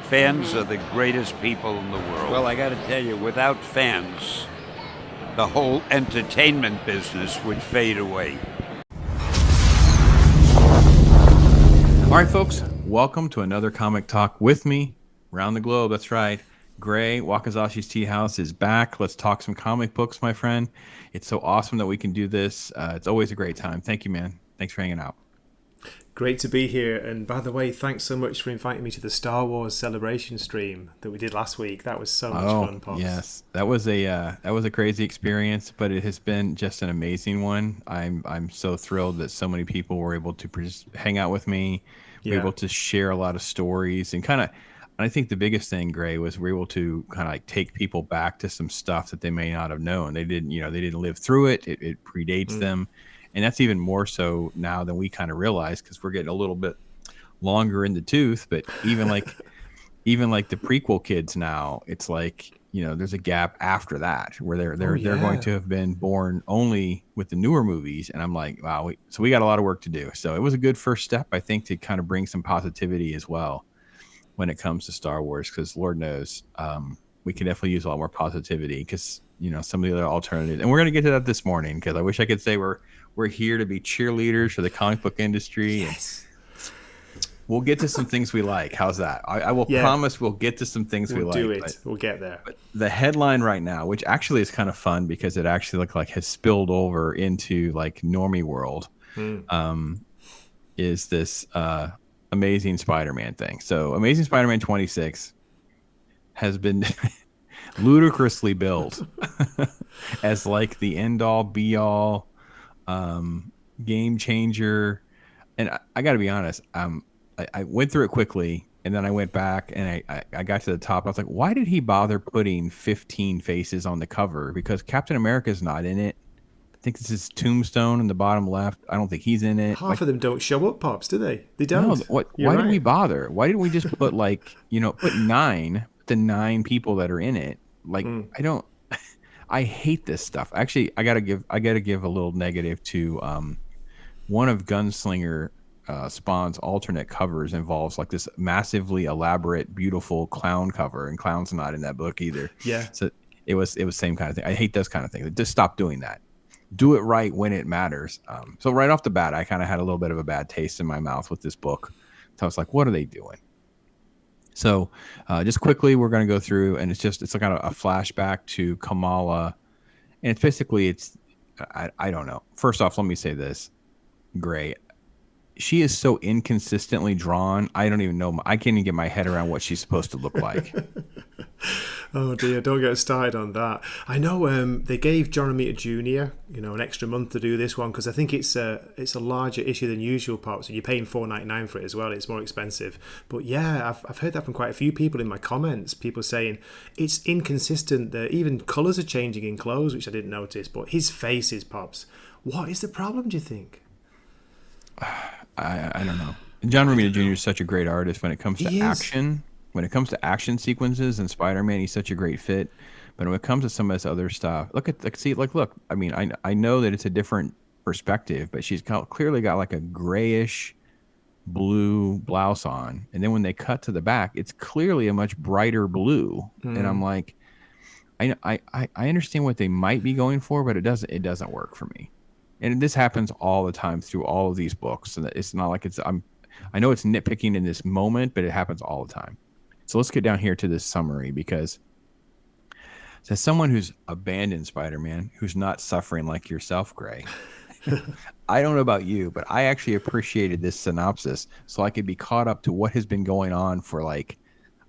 Fans are the greatest people in the world. Well, I got to tell you, without fans, the whole entertainment business would fade away. All right, folks, welcome to another Comic Talk with me around the globe. That's right. Gray, WAKIZASHI'S Teahouse is back. Let's talk some comic books, my friend. It's so awesome that we can do this. It's always a great time. Thank you, man. Thanks for hanging out. Great to be here. And by the way, thanks so much for inviting me to the Star Wars celebration stream that we did last week. That was so much fun, Pops. Yes, that was a crazy experience, but it has been just an amazing one. I'm so thrilled that so many people were able to hang out with me. We're Yeah. able to share a lot of stories and kind of. I think the biggest thing, Gray, was we're able to kind of like take people back to some stuff that they may not have known. They didn't live through it. It predates them, and that's even more so now than we kind of realize because we're getting a little bit longer in the tooth. But even like the prequel kids now, it's like there's a gap after that where they're going to have been born only with the newer movies, and I'm like, wow, so we got a lot of work to do. So it was a good first step, I think, to kind of bring some positivity as well when it comes to Star Wars, because Lord knows we can definitely use a lot more positivity because some of the other alternatives, and we're going to get to that this morning because I wish I could say we're here to be cheerleaders for the comic book industry. Yes. We'll get to some things we like. How's that? I will promise we'll get to some things we We'll like. do it. We'll get there. But the headline right now, which actually is kind of fun because it actually looked like has spilled over into like normie world, is this Amazing Spider-Man thing. So Amazing Spider-Man 26 has been ludicrously billed as like the end-all be-all game changer. And I got to be honest, I went through it quickly, and then I went back and I got to the top. I was like, why did he bother putting 15 faces on the cover? Because Captain America's not in it. I think this is Tombstone in the bottom left. I don't think he's in it. Half of them don't show up, Pops, do they? They No, don't. what? You're Why did we right. bother? Why didn't we just put put the 9 people that are in it? Like I don't. I hate this stuff. Actually, I gotta give a little negative to one of Gunslinger Spawn's alternate covers involves like this massively elaborate, beautiful clown cover, and clown's not in that book either. Yeah. So it was same kind of thing. I hate those kind of things. Just stop doing that. Do it right when it matters. So right off the bat, I kind of had a little bit of a bad taste in my mouth with this book. So I was like, what are they doing? So just quickly, we're going to go through, and it's like kind of a flashback to Kamala, and it's basically I don't know. First off, let me say this, Gray. She is so inconsistently drawn. I don't even know. I can't even get my head around what she's supposed to look like. Oh dear, don't get started on that. I know they gave John Romita Jr. An extra month to do this one because I think it's a larger issue than usual, Pops. And you're paying $4.99 for it as well. It's more expensive. But yeah, I've heard that from quite a few people in my comments. People saying it's inconsistent. That even colours are changing in clothes, which I didn't notice. But his face is, Pops. What is the problem? Do you think? I don't know. John Romita Jr. is such a great artist when it comes to He is. action. When it comes to action sequences and Spider-Man, he's such a great fit. But when it comes to some of this other stuff, look. I mean, I know that it's a different perspective, but she's clearly got like a grayish blue blouse on, and then when they cut to the back, it's clearly a much brighter blue. And I'm like, I understand what they might be going for, but it doesn't work for me. And this happens all the time through all of these books, and it's not like I know it's nitpicking in this moment, but it happens all the time. So let's get down here to this summary because as someone who's abandoned Spider-Man, who's not suffering like yourself, Gray, I don't know about you, but I actually appreciated this synopsis so I could be caught up to what has been going on for like,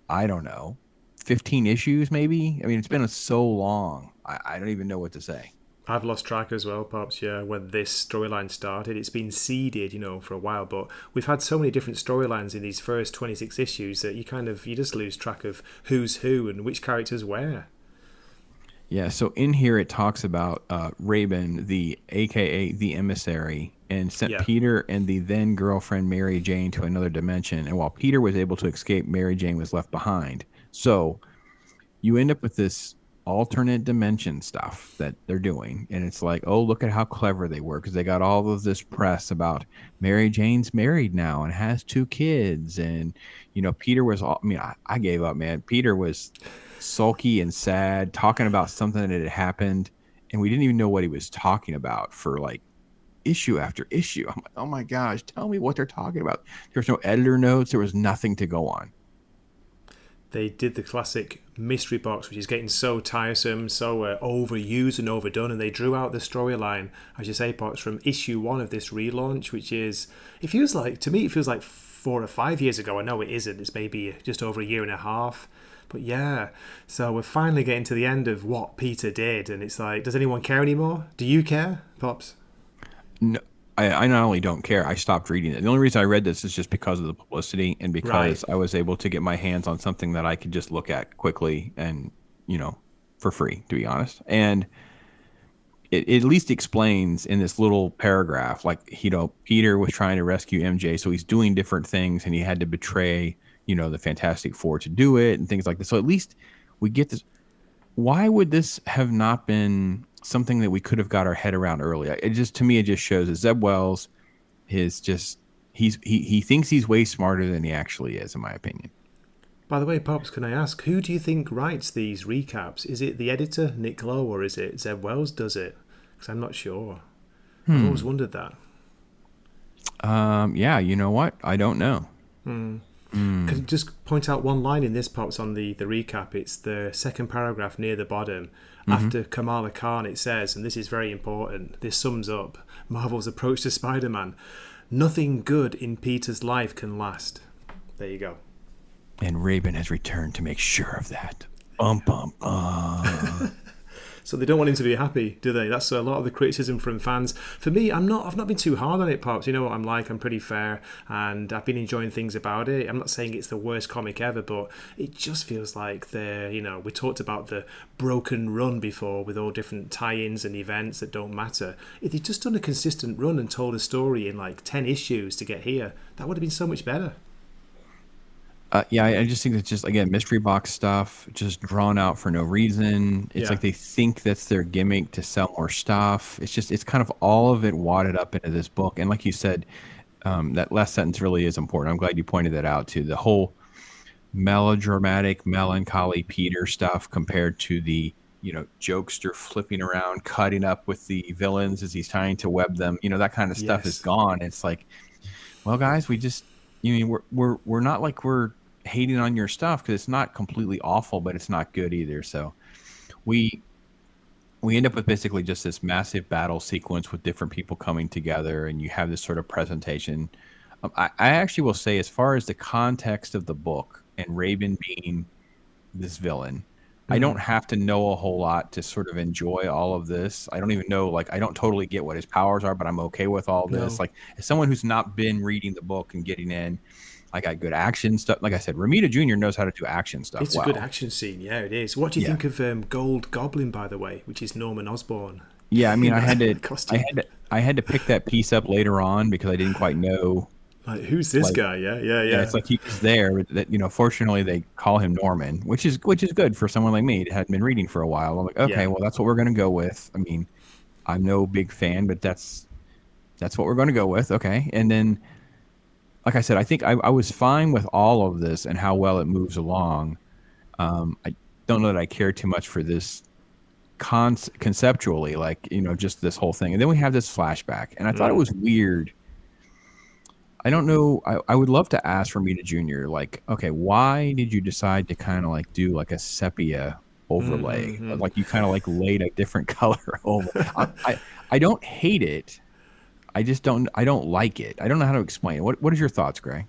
I don't know, 15 issues maybe? I mean, it's been so long. I don't even know what to say. I've lost track as well, Pops, yeah, when this storyline started. It's been seeded, for a while, but we've had so many different storylines in these first 26 issues that you just lose track of who's who and which character's where. Yeah, so in here it talks about Raven, the AKA the emissary, and sent Yeah. Peter and the then girlfriend Mary Jane to another dimension. And while Peter was able to escape, Mary Jane was left behind. So you end up with this alternate dimension stuff that they're doing, and it's like, oh, look at how clever they were because they got all of this press about Mary Jane's married now and has 2 kids, and Peter was all, I mean, I gave up, man. Peter was sulky and sad, talking about something that had happened, and we didn't even know what he was talking about for like issue after issue. I'm like, oh my gosh, tell me what they're talking about. There was no editor notes. There was nothing to go on. They did the classic mystery box, which is getting so tiresome, so overused and overdone, and they drew out the storyline, as you say, Potts, from issue 1 of this relaunch, which is, it feels like 4 or 5 years ago. I know it isn't. It's maybe just over a year and a half. But yeah, so we're finally getting to the end of what Peter did, and it's like, does anyone care anymore? Do you care, Pops? No, I not only don't care, I stopped reading it. The only reason I read this is just because of the publicity and because I was able to get my hands on something that I could just look at quickly and, for free, to be honest. And it at least explains in this little paragraph, like, Peter was trying to rescue MJ, so he's doing different things, and he had to betray, the Fantastic Four to do it and things like this. So at least we get this. Why would this have not been something that we could have got our head around earlier? It just, to me, it just shows that Zeb Wells he thinks he's way smarter than he actually is, in my opinion. By the way, Pops, can I ask, who do you think writes these recaps? Is it the editor, Nick Lowe, or is it Zeb Wells does it? Because I'm not sure. I've always wondered that. Yeah, you know what? I don't know. Can you just point out one line in this, Pops, on the recap? It's the second paragraph near the bottom. After Kamala Khan, it says, and this is very important, this sums up Marvel's approach to Spider-Man. Nothing good in Peter's life can last. There you go. And Raven has returned to make sure of that. So they don't want him to be happy, do they? That's a lot of the criticism from fans. For me, I've not been too hard on it, Pops. You know what I'm like. I'm pretty fair, and I've been enjoying things about it. I'm not saying it's the worst comic ever, but it just feels like we talked about the broken run before with all different tie-ins and events that don't matter. If they'd just done a consistent run and told a story in like 10 issues to get here, that would have been so much better. Yeah, I just think it's just, again, mystery box stuff, just drawn out for no reason. It's like they think that's their gimmick to sell more stuff. It's kind of all of it wadded up into this book. And like you said, that last sentence really is important. I'm glad you pointed that out too. The whole melodramatic, melancholy Peter stuff compared to the, jokester flipping around, cutting up with the villains as he's trying to web them. That kind of stuff is gone. It's like, well, guys, we just, we're not like we're hating on your stuff, because it's not completely awful, but it's not good either. So we end up with basically just this massive battle sequence with different people coming together, and you have this sort of presentation. I actually will say, as far as the context of the book and Raven being this villain, I don't have to know a whole lot to sort of enjoy all of this. I don't even know, like, I don't totally get what his powers are, but I'm okay with all this. No. Like, as someone who's not been reading the book and getting in, I got good action stuff. Like I said, Romita Jr. knows how to do action stuff. It's a good action scene. Yeah, it is. What do you think of Gold Goblin, by the way, which is Norman Osborn? Yeah, I mean, I had to pick that piece up later on because I didn't quite know. Like, who's this guy? Yeah. It's like he was there. That fortunately they call him Norman, which is good for someone like me that hadn't been reading for a while. I'm like, okay, well, that's what we're gonna go with. I mean, I'm no big fan, but that's what we're gonna go with. Okay, and then, like I said, I think I was fine with all of this and how well it moves along. I don't know that I care too much for this conceptually, like, just this whole thing. And then we have this flashback, and I thought it was weird. I don't know. I would love to ask Romita Jr., like, okay, why did you decide to kind of like do like a sepia overlay? Like, you kind of like laid a different color over. I don't hate it. I don't like it. I don't know how to explain it. What is your thoughts, Gray?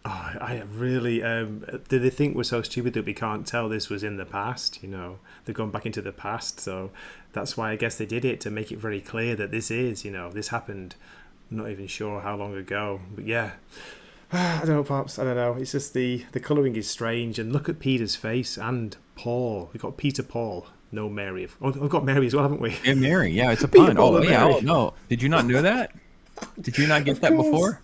Oh, I really did they think we're so stupid that we can't tell this was in the past? They're going back into the past, so that's why I guess they did it, to make it very clear that this is, this happened. I'm not even sure how long ago, but yeah. I don't know, Pops. I don't know. It's just the colouring is strange, and look at Peter's face and Paul. We've got Peter, Paul. No Mary. Oh, we've got Mary as well, haven't we? Yeah, Mary. Yeah, it's a pun. Oh, yeah. Oh, no. Did you not know that? Did you not get that before?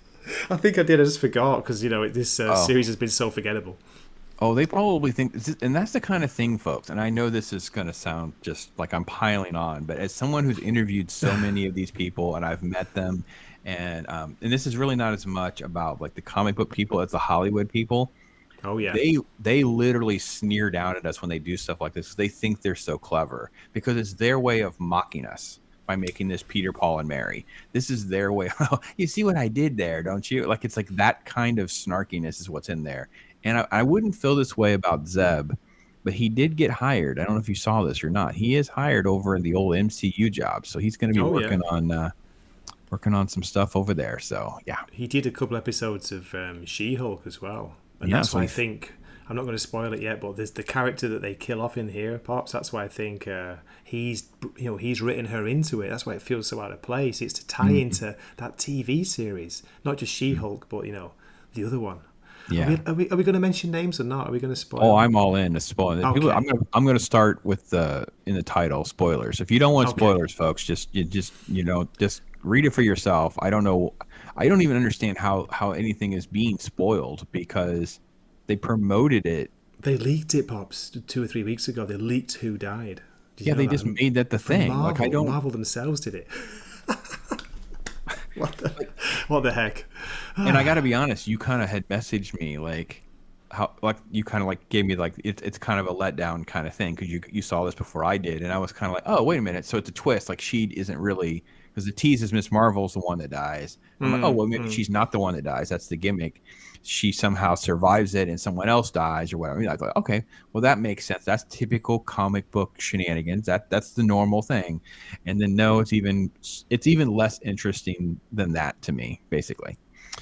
I think I did. I just forgot because, this series has been so forgettable. Oh, they probably think, and that's the kind of thing, folks. And I know this is going to sound just like I'm piling on, but as someone who's interviewed so many of these people and I've met them, and this is really not as much about like the comic book people as the Hollywood people. Oh yeah. They literally sneer down at us when they do stuff like this. They think they're so clever because it's their way of mocking us by making this Peter, Paul, and Mary. This is their way. Oh, you see what I did there, don't you? Like it's like that kind of snarkiness is what's in there. And I wouldn't feel this way about Zeb, but he did get hired. I don't know if you saw this or not. He is hired over in the old MCU job, so he's going to be Oh yeah. working on some stuff over there. So yeah, He did a couple episodes of She-Hulk as well, and yeah. that's So why I think I'm not going to spoil it yet. But there's the character that they kill off in here, Pops. That's why I think he's written her into it. That's why it feels so out of place. It's to tie into that TV series, not just She-Hulk, but the other one. yeah. Are we going to mention names or not? Are we going to spoil? Oh, I'm all in to spoil. People, Okay. I'm gonna start with the in the title spoilers. If you don't want Okay. spoilers, folks, just read it for yourself. I don't know. I don't even understand how anything is being spoiled because they promoted it. They leaked it, Pops, 2 or 3 weeks ago. They leaked who died. Did you Yeah, know they that? just made that the From thing. Marvel, Like I don't. Marvel themselves did it. What the heck? And I got to be honest, you kind of had messaged me like how like you kind of like gave me like it's kind of a letdown kind of thing because you saw this before I did, and I was kind of like, oh wait a minute, so it's a twist. Like she isn't really because the tease is Miss Marvel's the one that dies. I'm like, oh well, maybe she's not the one that dies. That's the gimmick. She somehow survives it and someone else dies or whatever. I thought, okay, well that makes sense. That's typical comic book shenanigans. That's the normal thing. And then no, it's even less interesting than that to me, basically.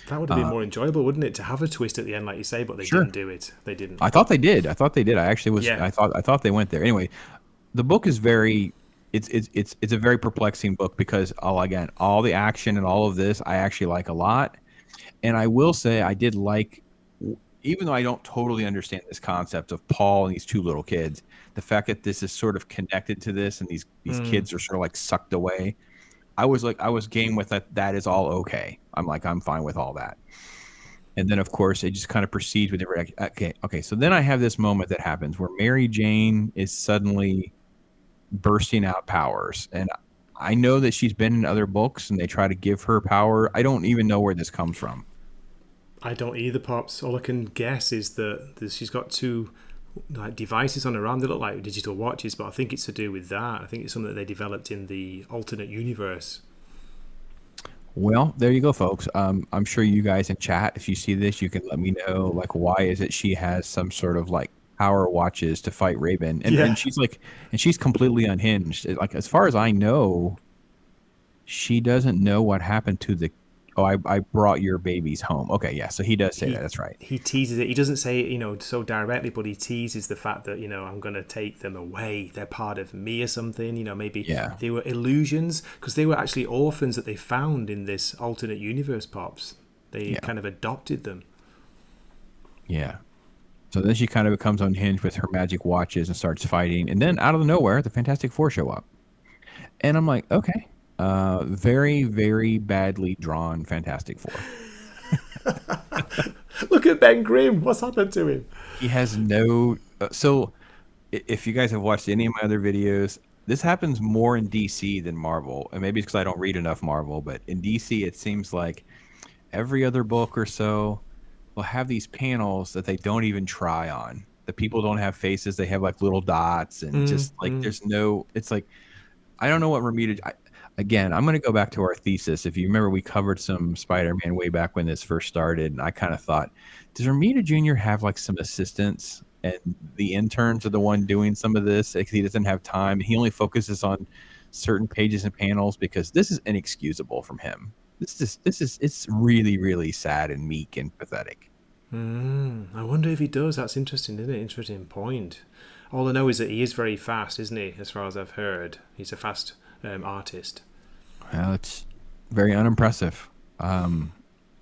That would have been more enjoyable, wouldn't it, to have a twist at the end, like you say? But they Sure. didn't do it. They didn't. I thought they did. I actually was. Yeah. I thought they went there. Anyway, the book is very. It's a very perplexing book because all the action and all of this I actually like a lot, and I will say I did like, even though I don't totally understand this concept of Paul and these two little kids, the fact that this is sort of connected to this and these kids are sort of like sucked away. I was game with that. That is all okay. I'm fine with all that. And then, of course, it just kind of proceeds with the okay. So then I have this moment that happens where Mary Jane is suddenly bursting out powers, and I know that she's been in other books, and they try to give her power. I don't even know where this comes from. I don't either, Pops. All I can guess is that she's got two devices on her arm. They look like digital watches, but I think it's to do with that. I think it's something that they developed in the alternate universe. Well, there you go, folks. I'm sure you guys in chat, if you see this, you can let me know, like, why is it she has some sort of like power watches to fight Raven, and she's completely unhinged. Like, as far as I know, she doesn't know what happened to the. Oh, I brought your babies home. Okay, yeah. So he does say that. That's right. He teases it. He doesn't say it, so directly, but he teases the fact that, I'm going to take them away. They're part of me or something. Maybe they were illusions because they were actually orphans that they found in this alternate universe, Pops. They kind of adopted them. Yeah. So then she kind of becomes unhinged with her magic watches and starts fighting. And then out of nowhere, the Fantastic Four show up. And I'm like, okay. Very, very badly drawn Fantastic Four. Look at Ben Grimm. What's happened to him? He has no. So, if you guys have watched any of my other videos, this happens more in DC than Marvel. And maybe it's because I don't read enough Marvel, but in DC, it seems like every other book or so will have these panels that they don't even try on. The people don't have faces; they have like little dots, and just like there's no. It's like I don't know what Ramita. Again, I'm going to go back to our thesis. If you remember, we covered some Spider-Man way back when this first started, and I kind of thought, does Ramita Jr. have like some assistants, and the interns are the one doing some of this? He doesn't have time. He only focuses on certain pages and panels because this is inexcusable from him. It's really, really sad and meek and pathetic. I wonder if he does. That's interesting, isn't it? Interesting point. All I know is that he is very fast, isn't he? As far as I've heard, he's a fast artist. Well, it's very unimpressive, and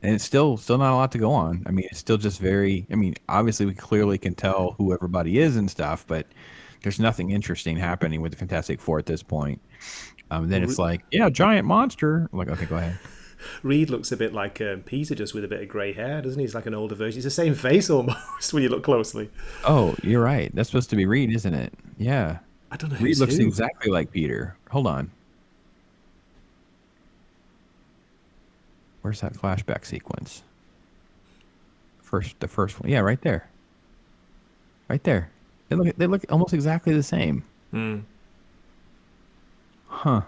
it's still not a lot to go on. I mean, it's still just very. I mean, obviously, we clearly can tell who everybody is and stuff, but there's nothing interesting happening with the Fantastic Four at this point. Then it's like, giant monster. I'm like, okay, go ahead. Reed looks a bit like Peter, just with a bit of grey hair, doesn't he? He's like an older version. It's the same face almost when you look closely. Oh, you're right. That's supposed to be Reed, isn't it? Yeah. I don't know Reed who's looks who. exactly like Peter. Hold on. Where's that flashback sequence? The first one. Yeah, right there. Right there. They look almost exactly the same. Huh.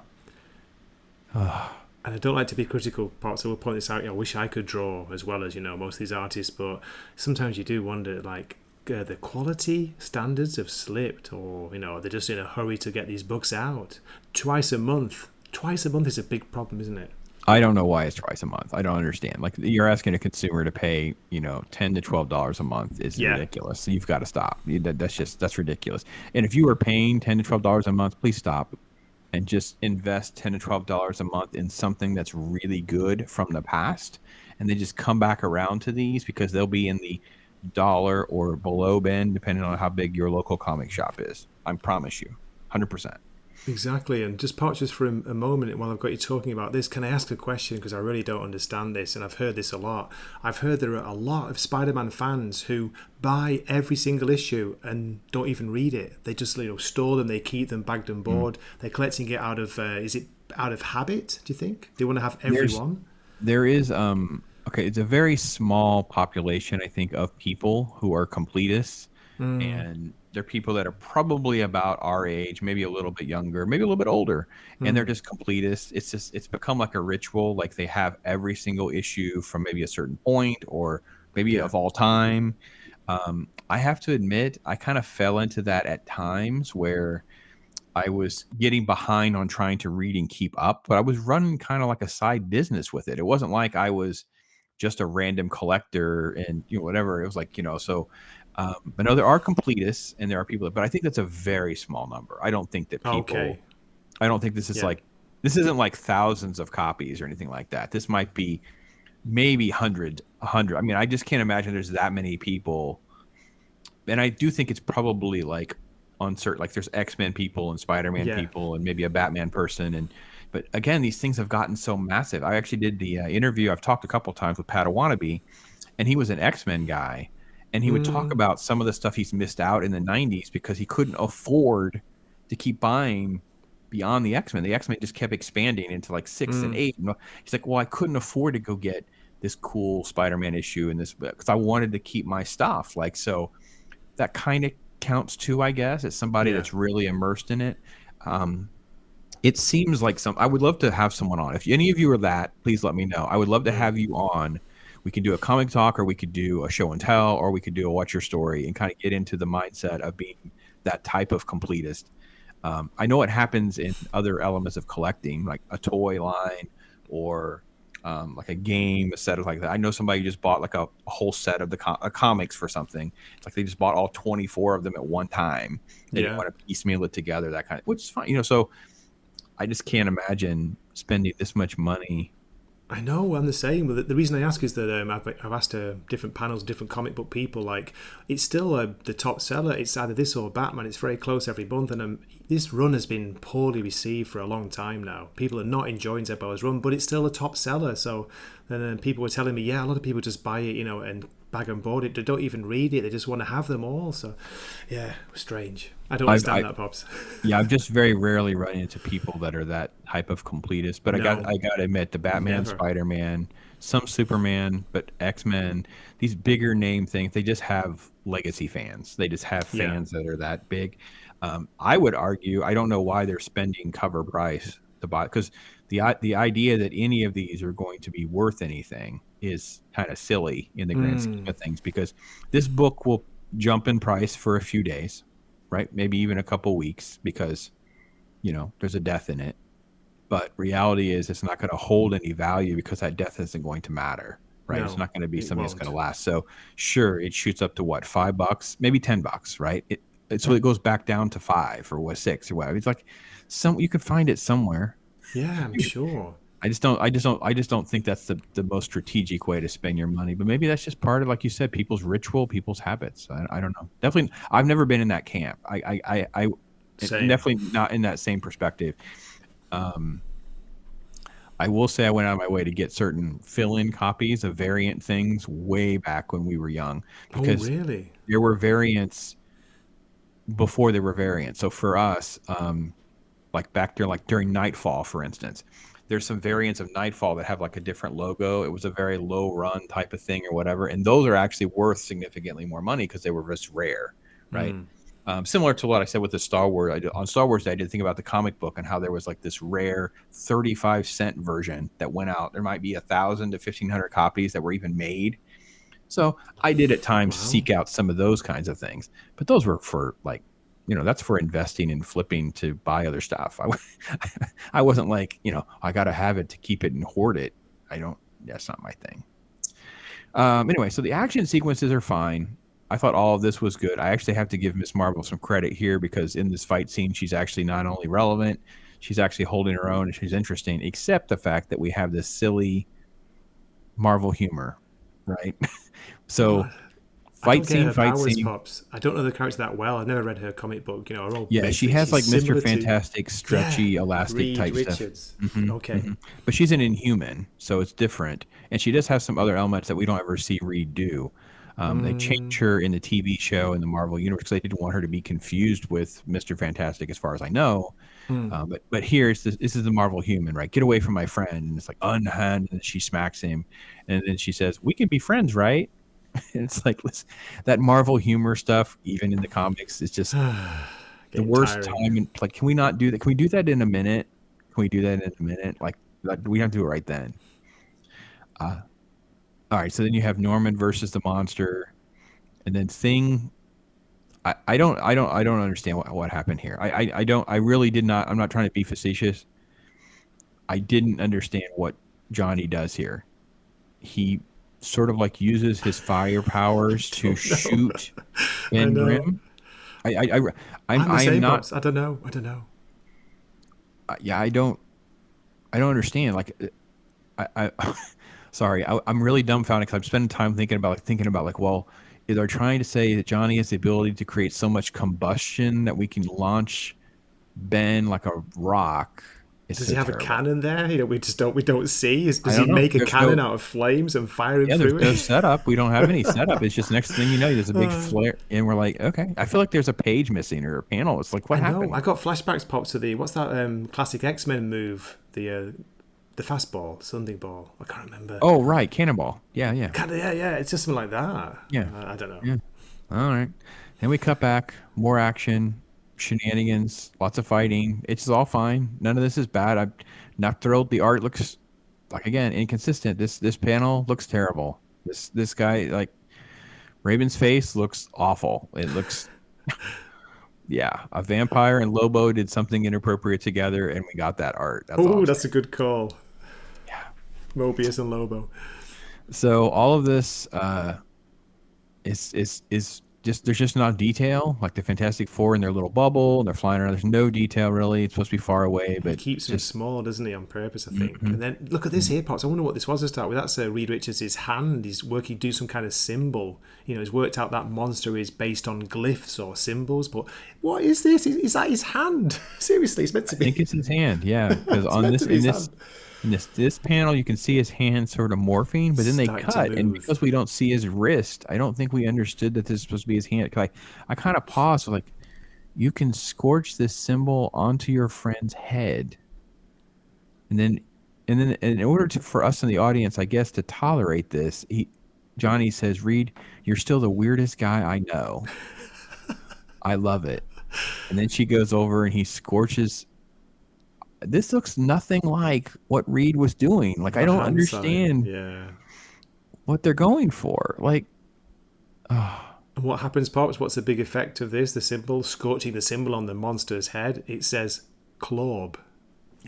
And I don't like to be critical, parts. I will point this out. I wish I could draw as well as most of these artists, but sometimes you do wonder, like, the quality standards have slipped, or they're just in a hurry to get these books out twice a month. Twice a month is a big problem, isn't it? I don't know why it's twice a month. I don't understand. Like, you're asking a consumer to pay, $10 to $12 a month is ridiculous. So you've got to stop. That's ridiculous. And if you are paying $10 to $12 a month, please stop and just invest $10 to $12 a month in something that's really good from the past, and then just come back around to these, because they'll be in the dollar or below bin depending on how big your local comic shop is. I promise you, 100%. Exactly. And just for a moment, while I've got you talking about this, can I ask a question? Because I really don't understand this, and I've heard this a lot. I've heard there are a lot of Spider-Man fans who buy every single issue and don't even read it. They just store them, they keep them bagged and board. They're collecting it out of is it out of habit, do you think? They want to have every one? There is okay, it's a very small population, I think, of people who are completists, and they're people that are probably about our age, maybe a little bit younger, maybe a little bit older, and they're just completists. It's become like a ritual. Like, they have every single issue from maybe a certain point, or maybe of all time. I have to admit, I kind of fell into that at times, where I was getting behind on trying to read and keep up, but I was running kind of like a side business with it. It wasn't like I was just a random collector and whatever. It was like, so but no, there are completists, and there are people, but I think that's a very small number. I don't think that people, Okay. I don't think this is this isn't like thousands of copies or anything like that. This might be maybe hundred. I mean, I just can't imagine there's that many people. And I do think it's probably like uncertain, like there's X-Men people and Spider-Man people and maybe a Batman person. But again, these things have gotten so massive. I actually did the interview. I've talked a couple times with Padawannabe, and he was an X-Men guy. And he would talk about some of the stuff he's missed out in the 90s because he couldn't afford to keep buying beyond the X-Men. The X-Men just kept expanding into like 6 and 8. He's like, well, I couldn't afford to go get this cool Spider-Man issue in this book because I wanted to keep my stuff. Like, so that kind of counts too, I guess, as somebody that's really immersed in it. It seems like I would love to have someone on. If any of you are that, please let me know. I would love to have you on. We can do a comic talk, or we could do a show and tell, or we could do a watch your story and kind of get into the mindset of being that type of completist. I know it happens in other elements of collecting, like a toy line or like a game, a set of like that. I know somebody just bought like a whole set of the comics for something. It's like they just bought all 24 of them at one time. They didn't want to piecemeal it together, that kind of, which is fine. So I just can't imagine spending this much money. I know, I'm the same. But the reason I ask is that I've asked different panels, different comic book people, like, it's still the top seller. It's either this or Batman. It's very close every month, and this run has been poorly received for a long time now. People are not enjoying Zebbo's run, but it's still a top seller. So then people were telling me, a lot of people just buy it, and bag and board it. They don't even read it. They just want to have them all. So, strange. I don't understand that, Pops. Yeah, I've just very rarely run into people that are that type of completist. But I got to admit, the Batman, Spider-Man, some Superman, but X-Men, these bigger name things, they just have legacy fans. They just have fans that are that big. I would argue, I don't know why they're spending cover price to buy, because the idea that any of these are going to be worth anything is kind of silly in the grand scheme of things, because this book will jump in price for a few days, right? Maybe even a couple weeks, because there's a death in it. But reality is, it's not going to hold any value because that death isn't going to matter, right? No, it's not going to be something that's going to last. So sure, it shoots up to what, $5, maybe $10, right? So it goes back down to 5 or what, 6 or whatever. It's like you could find it somewhere. Yeah, I'm sure. I just don't think that's the most strategic way to spend your money. But maybe that's just part of, like you said, people's ritual, people's habits. I don't know. Definitely, I've never been in that camp. I definitely not in that same perspective. I will say I went out of my way to get certain fill-in copies of variant things way back when we were young, Oh, because really? there were variants before there were variants. So for us, like back there, like during Nightfall, for instance, there's some variants of Nightfall that have like a different logo. It was a very low run type of thing or whatever, and those are actually worth significantly more money because they were just rare, right? Similar to what I said with the Star Wars. On Star Wars Day, I did think about the comic book and how there was like this rare 35-cent version that went out. There might be 1,000 to 1,500 copies that were even made. So I did at times Wow. seek out some of those kinds of things, but those were for like, that's for investing and flipping to buy other stuff. I wasn't like, I got to have it to keep it and hoard it. That's not my thing. Anyway, so the action sequences are fine. I thought all of this was good. I actually have to give Miss Marvel some credit here because in this fight scene, she's actually not only relevant, she's actually holding her own and she's interesting, except the fact that we have this silly Marvel humor, right? So What? I don't get her fight powers, scene. Pops. I don't know the character that well. I've never read her comic book. Her old Yeah, she has like Mr. Fantastic, stretchy, elastic Reed type Richards. stuff. Okay. But she's an Inhuman, so it's different. And she does have some other elements that we don't ever see Reed do. They changed her in the TV show in the Marvel Universe because they didn't want her to be confused with Mr. Fantastic, as far as I know. But here, this is the Marvel Human, right? Get away from my friend. And it's like, unhand. And she smacks him. And then she says, we can be friends, right? And it's like, listen, that Marvel humor stuff, even in the comics, is just the worst time. And like, can we not do that? Can we do that in a minute? Can we do that in a minute? Like we have to do it right then. All right. So then you have Norman versus the monster, and then Thing. I don't understand what happened here. I really did not. I'm not trying to be facetious. I didn't understand what Johnny does here. He sort of like uses his fire powers to shoot I Ben know. Grimm. I'm the same, not. Pops. I don't know. Yeah, I don't understand. Like, I sorry, I'm really dumbfounded because I'm spending time thinking about like, well, they're trying to say that Johnny has the ability to create so much combustion that we can launch Ben like a rock. It's Does so he have terrible. a cannon there? We don't see. Does I he don't know. make a There's cannon no- out of flames and fire him Yeah, through there's no it? setup. We don't have any setup. It's just next thing you know, there's a big flare, and we're like, okay. I feel like there's a page missing or a panel. It's like, what I know. happened? I got flashbacks, Pops, to the what's that classic X-Men move? The fastball, something ball. I can't remember. Oh, right, Cannonball. Yeah. Yeah. It's just something like that. Yeah. I don't know. Yeah. All right. Then we cut back, more action, shenanigans, lots of fighting. It's all fine. None of this is bad. I'm not thrilled. The art looks like, again, inconsistent. This panel looks terrible. This guy, like, Raven's face looks awful. It looks yeah, a vampire and Lobo did something inappropriate together and we got that art. That's all. Oh, that's a good call. Yeah. Mobius and Lobo. So all of this is just, there's just not detail. Like the Fantastic Four in their little bubble, and they're flying around. There's no detail really. It's supposed to be far away, but He keeps them just small, doesn't he, on purpose, I think. And then look at this here, Pops. I wonder what this was to start with. That's Reed Richards' hand. He's working, do some kind of symbol. He's worked out that monster is based on glyphs or symbols. But what is this? Is that his hand? Seriously, it's meant to be. I think it's his hand. Yeah, because on meant this to be in his this panel, you can see his hand sort of morphing, but then they Starting to cut, and move. because we don't see his wrist, I don't think we understood that this is supposed to be his hand. 'Cause I kind of paused, like, you can scorch this symbol onto your friend's head, and then in order for us in the audience, I guess, to tolerate this, Johnny says, "Reed, you're still the weirdest guy I know." I love it. And then she goes over and he scorches. This looks nothing like what Reed was doing. Like, I don't Hand understand sign. Yeah. what they're going for. Like, And what happens, Pops? What's the big effect of this? The symbol, scorching the symbol on the monster's head. It says Clorb.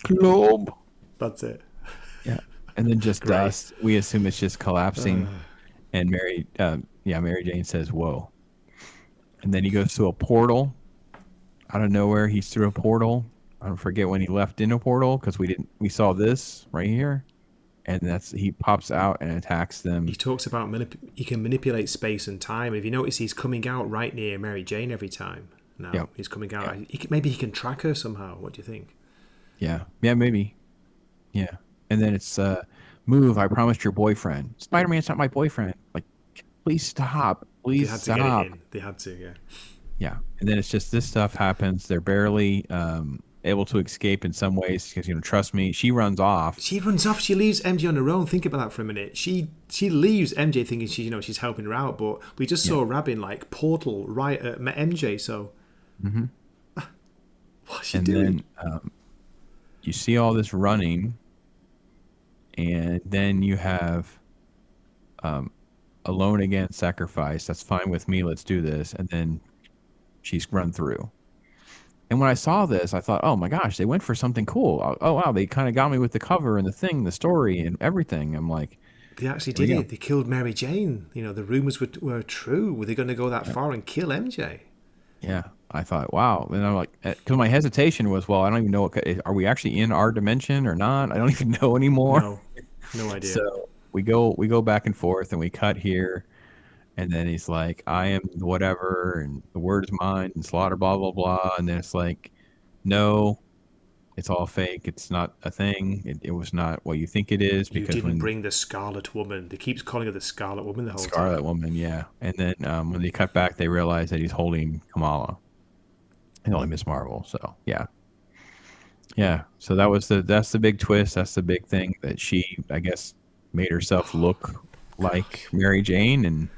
globe. That's it. Yeah. And then just Great. dust. We assume it's just collapsing. And Mary Jane says, "Whoa." And then he goes to a portal. Out of nowhere, he's through a portal. I don't forget when he left in a portal because we saw this right here. And he pops out and attacks them. He talks about he can manipulate space and time. If you notice, he's coming out right near Mary Jane every time. Now Yep. he's coming out. Maybe he can track her somehow. What do you think? Yeah, maybe. Yeah. And then it's move. I promised your boyfriend. Spider-Man's not my boyfriend. Like, please stop. They Please had to get it stop. in. They had to, yeah. Yeah. And then it's just this stuff happens. They're barely able to escape in some ways because, trust me, she runs off. She runs off. She leaves MJ on her own. Think about that for a minute. She leaves MJ thinking she's helping her out, but we just saw Rabin like portal right at MJ. So what's she doing? Then you see all this running, and then you have alone again, sacrifice. That's fine with me. Let's do this. And then she's run through. And when I saw this, I thought, oh my gosh, they went for something cool. Oh wow, they kind of got me with the cover and the thing, the story, and everything. I'm like, They actually did it. They killed Mary Jane. The rumors were true. Were they going to go that far and kill MJ? yeah. I thought, wow. And I'm like, because my hesitation was, well, I don't even know. Are we actually in our dimension or not? I don't even know anymore. No idea. So we go back and forth, and we cut here. And then he's like, I am whatever, and the word is mine, and slaughter, blah, blah, blah. And then it's like, no, it's all fake. It's not a thing. It was not what you think it is. You Because didn't bring the Scarlet Woman. They keep calling her the Scarlet Woman the whole Scarlet time. Woman, yeah. And then when they cut back, they realize that he's holding Kamala and only Miss Marvel. So, yeah. Yeah. So that's the big twist. That's the big thing that she, I guess, made herself look like Mary Jane and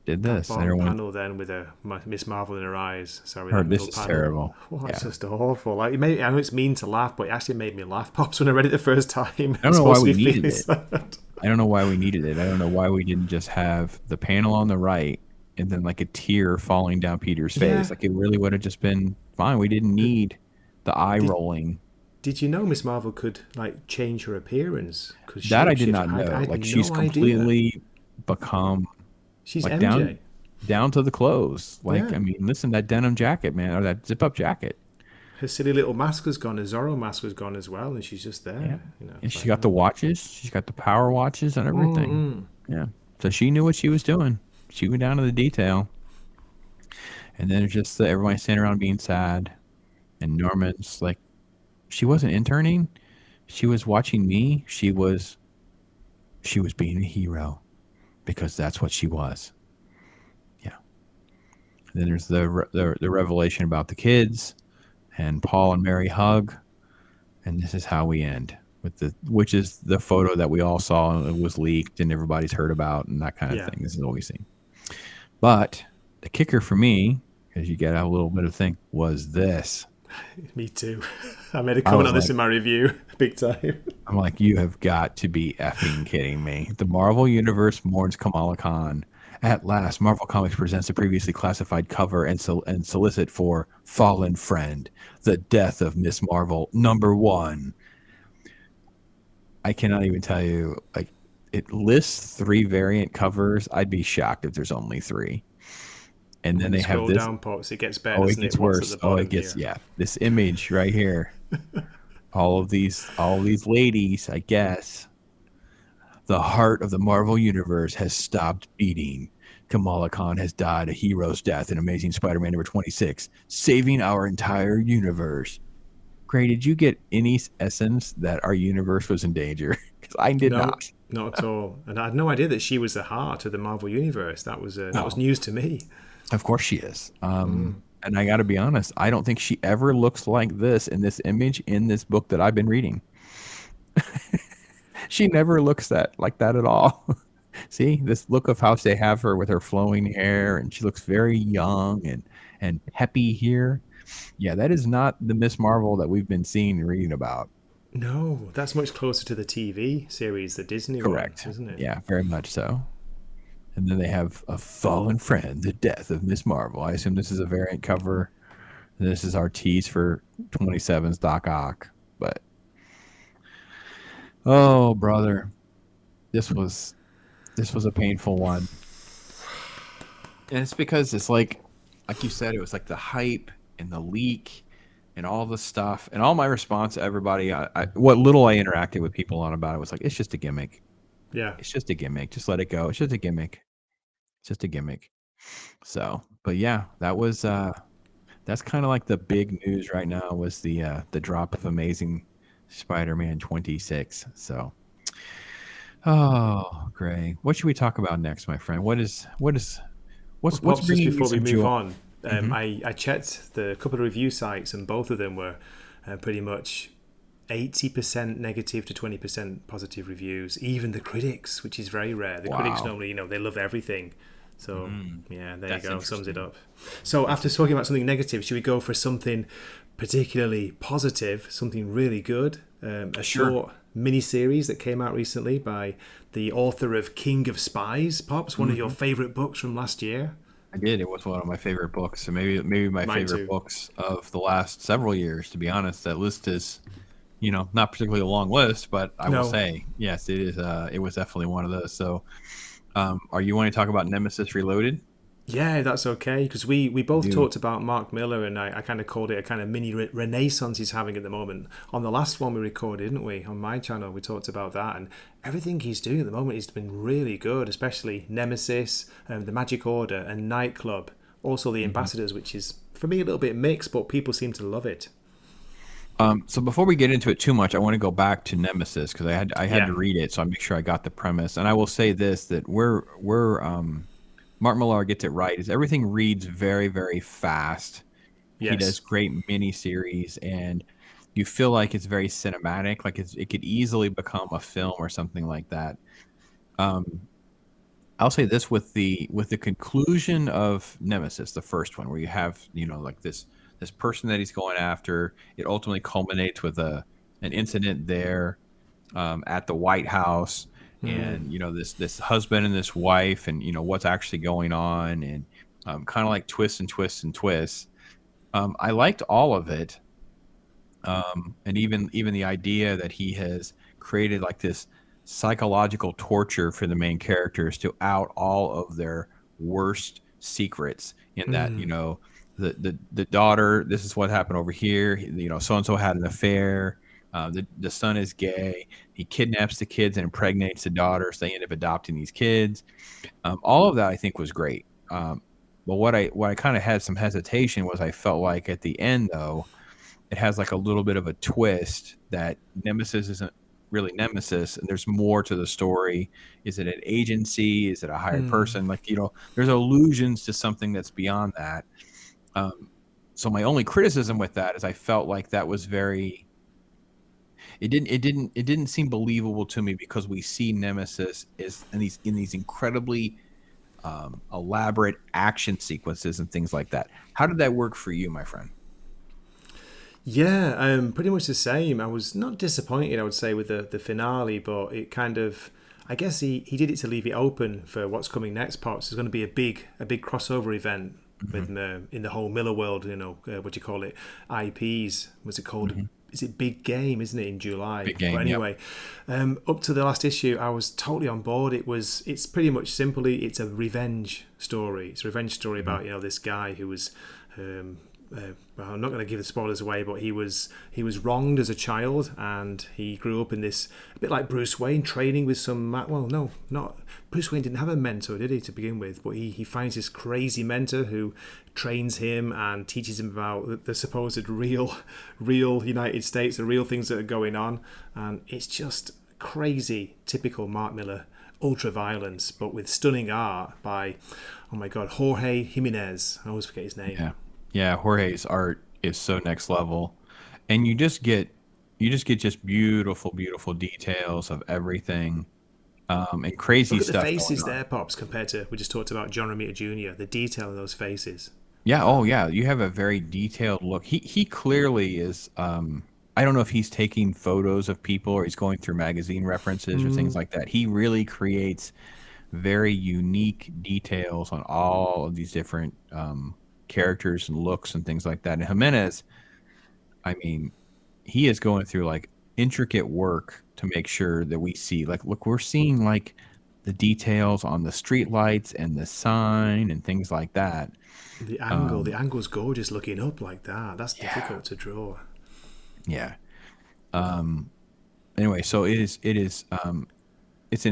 did this. That And bottom everyone, panel then with a Miss Marvel in her eyes. Sorry, that this middle is panel. terrible. Oh, it's Yeah. just awful. Like, I know it's mean to laugh, but it actually made me laugh, Pops, when I read it the first time. I don't know why we needed feeling it. sad. I don't know why we needed it. I don't know why we didn't just have the panel on the right and then like a tear falling down Peter's face. Yeah. Like it really would have just been fine. We didn't need the eye rolling. Did you know Miss Marvel could like change her appearance? Could That I did shapeshift? not know. I had Like no she's idea. completely become She's like MJ. down to the clothes. Like Yeah. I mean, listen, that denim jacket, man, or that zip up jacket. Her silly little mask was gone. Her Zorro mask was gone as well, and she's just there. And It's she like, got the watches. She's got the power watches and everything. Yeah. So she knew what she was doing. She went down to the detail. And then it's just everybody standing around being sad. And Norman's like, she wasn't interning. She was watching me. She was being a hero because that's what she was. Yeah. And then there's the revelation about the kids, and Paul and Mary hug, and this is how we end with which is the photo that we all saw and it was leaked and everybody's heard about and that kind of thing. This is what we see. But the kicker for me, because you get a little bit of thing, was this. Me too. I made a comment on this in my review, big time. I'm like, you have got to be effing kidding me. The Marvel Universe mourns Kamala Khan. At last, Marvel Comics presents a previously classified cover and solicit for Fallen Friend, The Death of Miss Marvel, #1. I cannot even tell you, like, it lists 3 variant covers. I'd be shocked if there's only 3. And then they have this. Scroll down, Pops. It gets better. Oh, it gets worse. Oh, it gets, yeah. This image right here. all of these ladies, I guess. The heart of the Marvel Universe has stopped beating. Kamala Khan has died a hero's death in Amazing Spider-Man #26, saving our entire universe. Gray, did you get any essence that our universe was in danger? Because I did not. Not at all. And I had no idea that she was the heart of the Marvel Universe. That was news to me. Of course she is. And I got to be honest, I don't think she ever looks like this in this image in this book that I've been reading. She never looks like that at all. See, this look of how they have her with her flowing hair, and she looks very young and peppy here. Yeah, that is not the Miss Marvel that we've been seeing and reading about. No, that's much closer to the TV series, the Disney Correct. one, isn't it? Yeah, very much so. And then they have a fallen friend, the death of Miss Marvel. I assume this is a variant cover. This is our tease for 27's Doc Ock. But, oh, brother, this was a painful one. And it's because it's like you said, it was like the hype and the leak and all the stuff. And all my response to everybody, what little I interacted with people on about it was like, it's just a gimmick. Yeah. It's just a gimmick. Just let it go. It's just a gimmick. It's just a gimmick. So, but yeah, that was that's kind of like the big news right now was the drop of Amazing Spider-Man 26. So, oh, Greg, what should we talk about next, my friend? Well, What's Pops, just bringing you before we some move joy? on, Hmm. I checked the couple of review sites, and both of them were pretty much 80% negative to 20% positive reviews. Even the critics, which is very rare. The critics Wow, normally, they love everything. So, yeah, there you that's go. Sums it interesting. up. So, That's after talking about something negative, should we go for something particularly positive, something really good? A sure. short mini series that came out recently by the author of King of Spies, Pops, one of your Hmm. favorite books from last year. I did. It was one of my favorite books, and maybe my Mine favorite too. books of the last several years. To be honest, that list is, not particularly a long list, but I will No. say yes, it is. It was definitely one of those. So, are you want to talk about Nemesis Reloaded? Yeah, that's okay. Because we I both do. talked about Mark Miller, and I kind of called it a kind of mini renaissance he's having at the moment. On the last one we recorded, didn't we? On my channel, we talked about that. And everything he's doing at the moment has been really good, especially Nemesis, the Magic Order, and Nightclub. Also, the Mhm. Ambassadors, which is, for me, a little bit mixed, but people seem to love it. So before we get into it too much, I want to go back to Nemesis because I had Yeah. to read it, so I make sure I got the premise. And I will say this that we're Mark Millar gets it right. Is everything reads very very fast. He does Yes. great mini series, and you feel like it's very cinematic. Like it could easily become a film or something like that. Um, I'll say this with the conclusion of Nemesis, the first one, where you have like this person that he's going after. It ultimately culminates with an incident there at the White House, and this husband and this wife, and what's actually going on, and kind of like twists and twists and twists. I liked all of it, and even the idea that he has created like this psychological torture for the main characters to out all of their worst secrets in that the daughter, this is what happened over here, so and so had an affair, the son is gay, he kidnaps the kids and impregnates the daughter, so they end up adopting these kids. All of that I think was great. But what I kind of had some hesitation was I felt like at the end though it has like a little bit of a twist that Nemesis isn't really Nemesis, and there's more to the story. Is it an agency? Is it a hired person? Like there's allusions to something that's beyond that. Um, so my only criticism with that is I felt like that was very. It didn't seem believable to me because we see Nemesis is in these incredibly elaborate action sequences and things like that. How did that work for you, my friend? Yeah, pretty much the same. I was not disappointed, I would say, with the finale, but it kind of, I guess he did it to leave it open for what's coming next. Pops, there's going to be a big crossover event with Hmm. in the whole Miller world. What do you call it? IPs. Was it called? Hmm. Is it Big Game? Isn't it in July? Big But game. Yep. anyway, up to the last issue, I was totally on board. It's pretty much simply it's a revenge story. It's a revenge story Hmm. about this guy who was. Well, I'm not going to give the spoilers away, but he was wronged as a child, and he grew up in this a bit like Bruce Wayne, training with some. Well, no, not Bruce Wayne didn't have a mentor, did he, to begin with? But he finds this crazy mentor who trains him and teaches him about the supposed real United States, the real things that are going on, and it's just crazy, typical Mark Miller ultra violence, but with stunning art by, oh my god, Jorge Jimenez. I always forget his name. Yeah. Yeah, Jorge's art is so next level. And you just get just beautiful, beautiful details of everything. And crazy Look at the stuff going faces on. there, Pops, compared to we just talked about John Romita Jr. The detail in those faces. Yeah, oh yeah, you have a very detailed look. He clearly is I don't know if he's taking photos of people or he's going through magazine references or things like that. He really creates very unique details on all of these different characters and looks and things like that. And Jimenez, I mean, he is going through like intricate work to make sure that we see like look, we're seeing like the details on the street lights and the sign and things like that. The Um, angle's gorgeous looking up like that. That's yeah, difficult to draw. yeah. Anyway, so it's an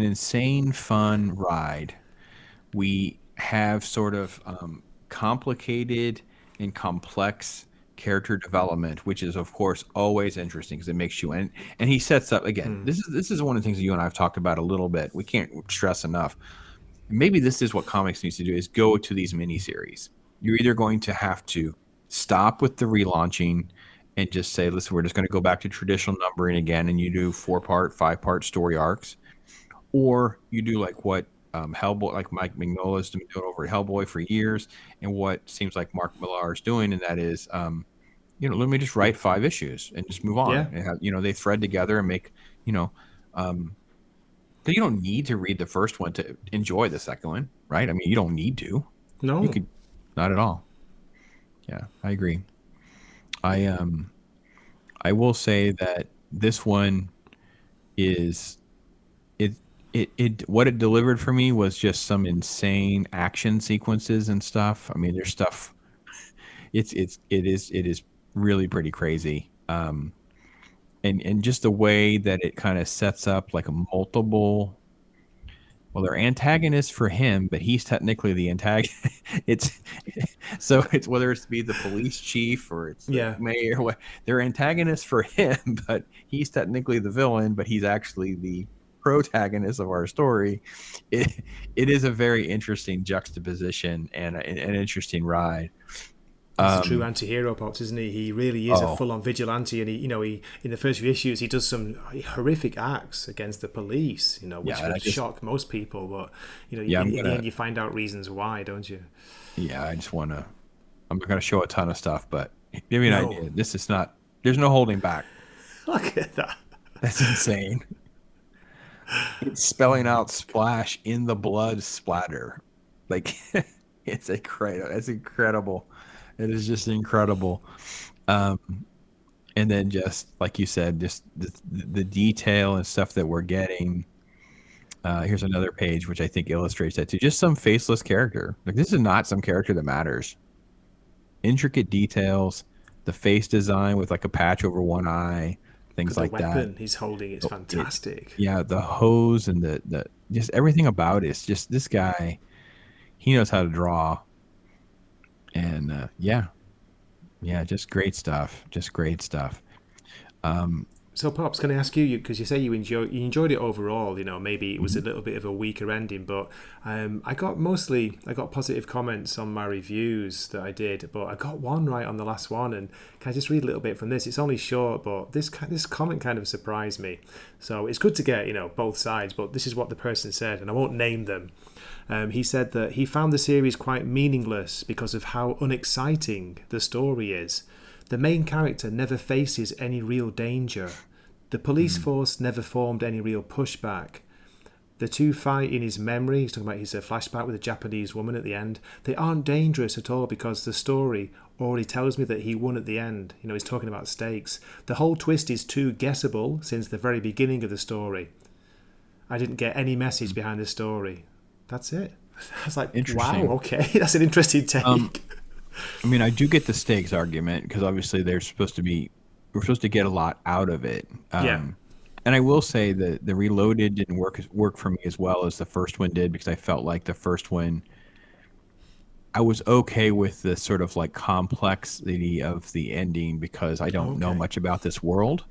insane fun ride. We have sort of complicated and complex character development, which is of course always interesting because it makes you and he sets up again. This is one of the things that you and I have talked about a little bit. We can't stress enough. Maybe this is what comics needs to do is go to these miniseries. You're either going to have to stop with the relaunching and just say, listen, we're just going to go back to traditional numbering again, and you do 4-part, 5-part story arcs, or you do like what Hellboy, like Mike Mignola's been doing over at Hellboy for years, and what seems like Mark Millar is doing, and that is, let me just write 5 issues and just move on. Yeah. And have, they thread together and make, um, you don't need to read the first one to enjoy the second one, right? I mean, you don't need to. No. You could, not at all. Yeah, I agree. I will say that this one is it what it delivered for me was just some insane action sequences and stuff. I mean, there's stuff. It is really pretty crazy. And just the way that it kind of sets up like a multiple. Well, they're antagonists for him, but he's technically the antagonist. it's it's whether it's be the police chief or it's the mayor, they're antagonists for him, but he's technically the villain, but he's actually the protagonist of our story. It is a very interesting juxtaposition and an interesting ride. He's a true anti-hero, Pops, isn't he? He really is a full-on vigilante, and he in the first few issues he does some horrific acts against the police, which would shock most people. But in the end, you find out reasons why, don't you? Yeah, I'm not gonna show a ton of stuff, but give me an idea. This is not. There's no holding back. Look at that. That's insane. It's spelling out splash in the blood splatter, like it's incredible. It is just incredible. And then just like you said, just the detail and stuff that we're getting. Here's another page, which I think illustrates that too. Just some faceless character. Like this is not some character that matters. Intricate details, the face design with like a patch over one eye, things like that. The weapon he's holding is fantastic. The hose and the just everything about it. It's just this guy, he knows how to draw. And just great stuff. So, Pops, can I ask you, because you say you enjoyed it overall, maybe it was a little bit of a weaker ending, but I got positive comments on my reviews that I did, but I got one right on the last one, and can I just read a little bit from this? It's only short, but this comment kind of surprised me. So it's good to get, both sides, but this is what the person said, and I won't name them. He said that he found the series quite meaningless because of how unexciting the story is. The main character never faces any real danger. The police force never formed any real pushback. The two fight in his memory. He's talking about his flashback with a Japanese woman at the end. They aren't dangerous at all because the story already tells me that he won at the end. He's talking about stakes. The whole twist is too guessable since the very beginning of the story. I didn't get any message behind the story. That's it. I was like, wow, okay. That's an interesting take. I mean, I do get the stakes argument because obviously we're supposed to get a lot out of it. And I will say that the Reloaded didn't work for me as well as the first one did because I felt like the first one, I was okay with the sort of like complexity of the ending because I don't know much about this world.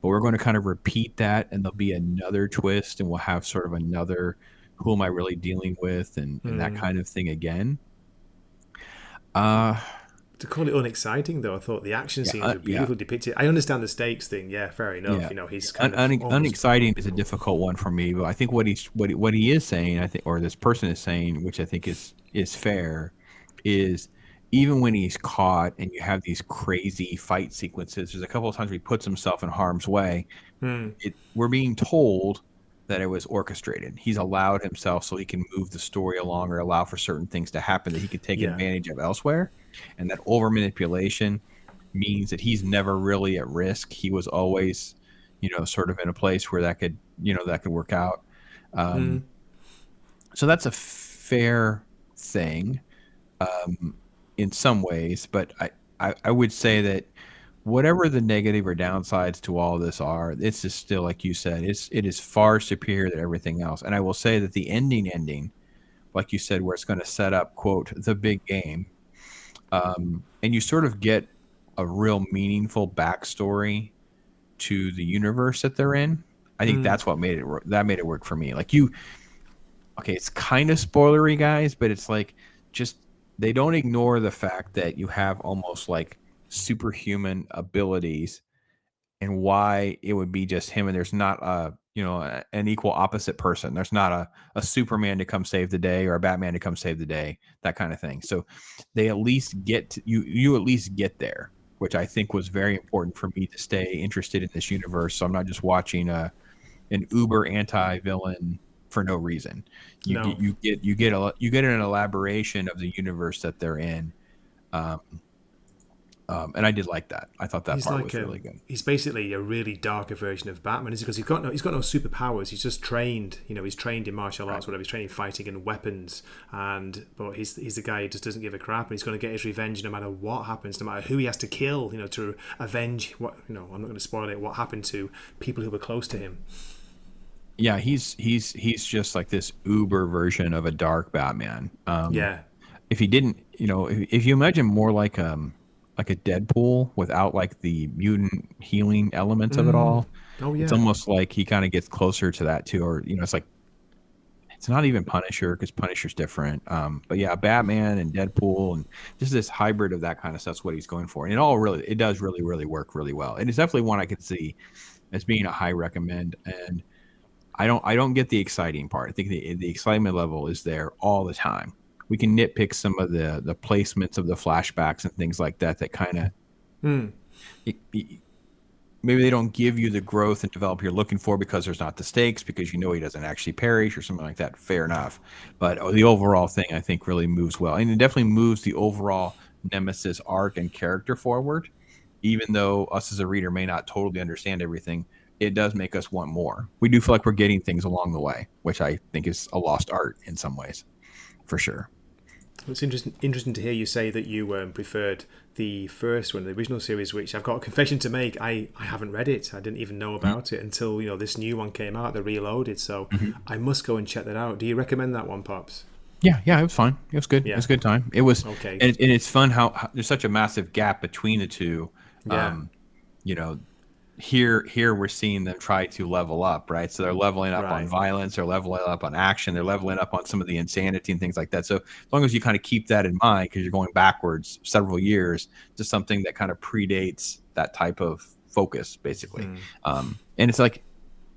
But we're going to kind of repeat that, and there'll be another twist, and we'll have sort of another who am I really dealing with and that kind of thing again. To call it unexciting, though, I thought the action scenes were beautifully depicted. I understand the stakes thing. Yeah, fair enough. He's kind of unexciting is a difficult one for me, but I think what he is saying, I think, or this person is saying, which I think is fair, is even when he's caught and you have these crazy fight sequences, there's a couple of times where he puts himself in harm's way. We're being told that it was orchestrated. He's allowed himself so he can move the story along or allow for certain things to happen that he could take advantage of elsewhere. And that over manipulation means that he's never really at risk. He was always, sort of in a place where that could work out. So that's a fair thing in some ways. But I would say that whatever the negative or downsides to all this are, it's just still, like you said, it is far superior to everything else. And I will say that the ending, like you said, where it's going to set up, quote, the big game, and you sort of get a real meaningful backstory to the universe that they're in. I think that's what made it work for me. Like okay, it's kind of spoilery, guys, but it's like just they don't ignore the fact that you have almost like superhuman abilities and why it would be just him and there's not an equal opposite person. There's not a Superman to come save the day or a Batman to come save the day, that kind of thing. So they at least you at least get there, which I think was very important for me to stay interested in this universe. So I'm not just watching an uber anti-villain for no reason. No. You get an elaboration of the universe that they're in. And I did like that. I thought that part was really good. He's basically a really darker version of Batman, is because he's got no superpowers. He's just trained. He's trained in martial arts, whatever. He's trained in fighting and weapons, but he's the guy who just doesn't give a crap, and he's going to get his revenge no matter what happens, no matter who he has to kill. To avenge what. I'm not going to spoil it. What happened to people who were close to him? Yeah, he's just like this uber version of a dark Batman. Yeah. If he didn't, if you imagine more like a Deadpool without like the mutant healing elements of it all. Oh yeah. It's almost like he kind of gets closer to that too, or it's like it's not even Punisher because Punisher's different. But yeah, Batman and Deadpool and just this hybrid of that kind of stuff's what he's going for, and it does really work really well. And it's definitely one I could see as being a high recommend. And I don't get the exciting part. I think the excitement level is there all the time. We can nitpick some of the placements of the flashbacks and things like that kind of maybe they don't give you the growth and develop you're looking for because there's not the stakes, because he doesn't actually perish or something like that. Fair enough. But the overall thing I think really moves well, and it definitely moves the overall Nemesis arc and character forward. Even though us as a reader may not totally understand everything, it does make us want more. We do feel like we're getting things along the way, which I think is a lost art in some ways, for sure. It's interesting to hear you say that you preferred the first one, the original series, which I've got a confession to make. I haven't read it. I didn't even know about it until this new one came out, the Reloaded. So I must go and check that out. Do you recommend that one, Pops? Yeah, it was fine. It was good. Yeah. It was a good time. It was okay, and it's fun how there's such a massive gap between the two. Yeah. Here we're seeing them try to level up, right? So they're leveling up on violence, they're leveling up on action, they're leveling up on some of the insanity and things like that. So as long as you kind of keep that in mind, because you're going backwards several years to something that kind of predates that type of focus, basically. And it's like,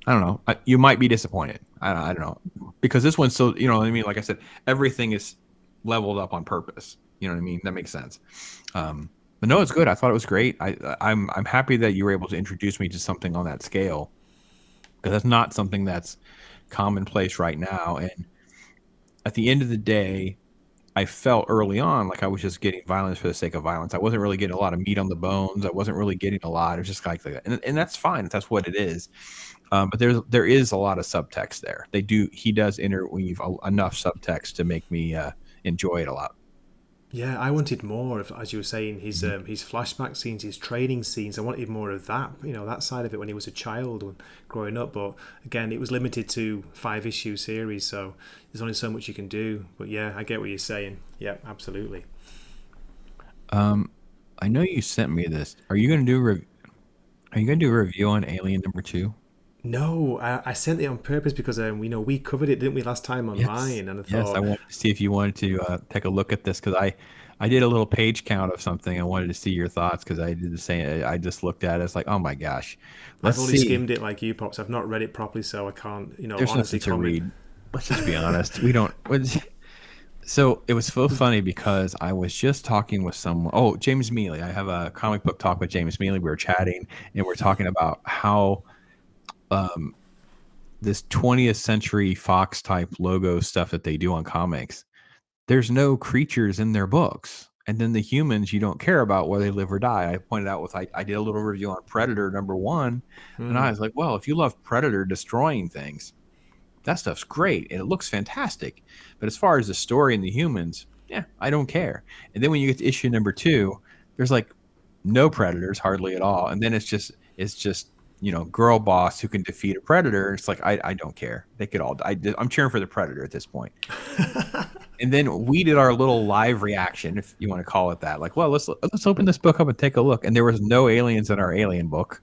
I don't know, you might be disappointed. I don't know, because this one's so, what I mean? Like I said, everything is leveled up on purpose. You know what I mean? That makes sense. But no, it's good. I thought it was great. I'm happy that you were able to introduce me to something on that scale, because that's not something that's commonplace right now. And at the end of the day, I felt early on like I was just getting violence for the sake of violence. I wasn't really getting a lot of meat on the bones. I wasn't really getting a lot. It was just like that, and that's fine. That's what it is. But there is a lot of subtext there. He does interweave enough subtext to make me enjoy it a lot. Yeah, I wanted more of, as you were saying, his flashback scenes, his training scenes. I wanted more of that, that side of it when he was a child and growing up. But again, it was limited to 5-issue series, so there's only so much you can do. But yeah, I get what you're saying. Yeah, absolutely. I know you sent me this. Are you going to do a review on Alien #2? No, I sent it on purpose because we covered it, didn't we, last time online? Yes. And I thought, yes, I wanted to see if you wanted to take a look at this, because I did a little page count of something. I wanted to see your thoughts, because I did the same. I just looked at it. It's like, oh my gosh, I've only skimmed it like you, Pops. I've not read it properly, so I can't. There's honestly nothing to read. Let's just be honest. We don't. So it was so funny because I was just talking with someone. Oh, James Mealy. I have a comic book talk with James Mealy. We were chatting and we're talking about how this 20th century Fox type logo stuff that they do on comics, there's no creatures in their books. And then the humans, you don't care about whether they live or die. I pointed out I did a little review on Predator #1. And I was like, well, if you love Predator destroying things, that stuff's great and it looks fantastic. But as far as the story and the humans, yeah, I don't care. And then when you get to issue #2, there's like no predators hardly at all. And then it's just girl boss who can defeat a predator. It's like, I don't care. They could all die. I'm cheering for the Predator at this point. And then we did our little live reaction, if you want to call it that. Like, well, let's open this book up and take a look. And there was no aliens in our alien book.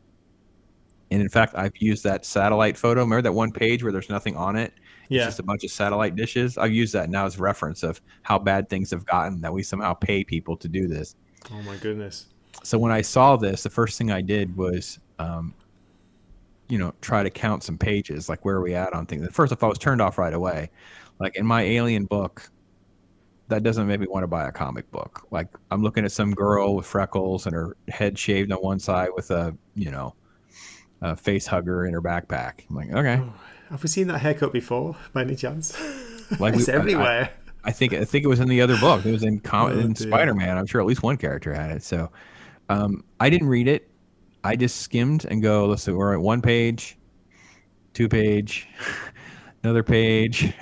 And in fact, I've used that satellite photo. Remember that one page where there's nothing on it? It's Yeah. just a bunch of satellite dishes. I've used that now as reference of how bad things have gotten that we somehow pay people to do this. Oh my goodness. So when I saw this, the first thing I did was, try to count some pages. Like, where are we at on things? First off, I was turned off right away. Like, in my alien book, that doesn't make me want to buy a comic book. Like, I'm looking at some girl with freckles and her head shaved on one side with a face hugger in her backpack. I'm like, okay. Oh, have we seen that haircut before, by any chance? Like, it's everywhere. I think it was in the other book. It was in dear. Spider-Man. I'm sure at least one character had it. So I didn't read it. I just skimmed and go, listen, we're at 1 page, 2 page, another page.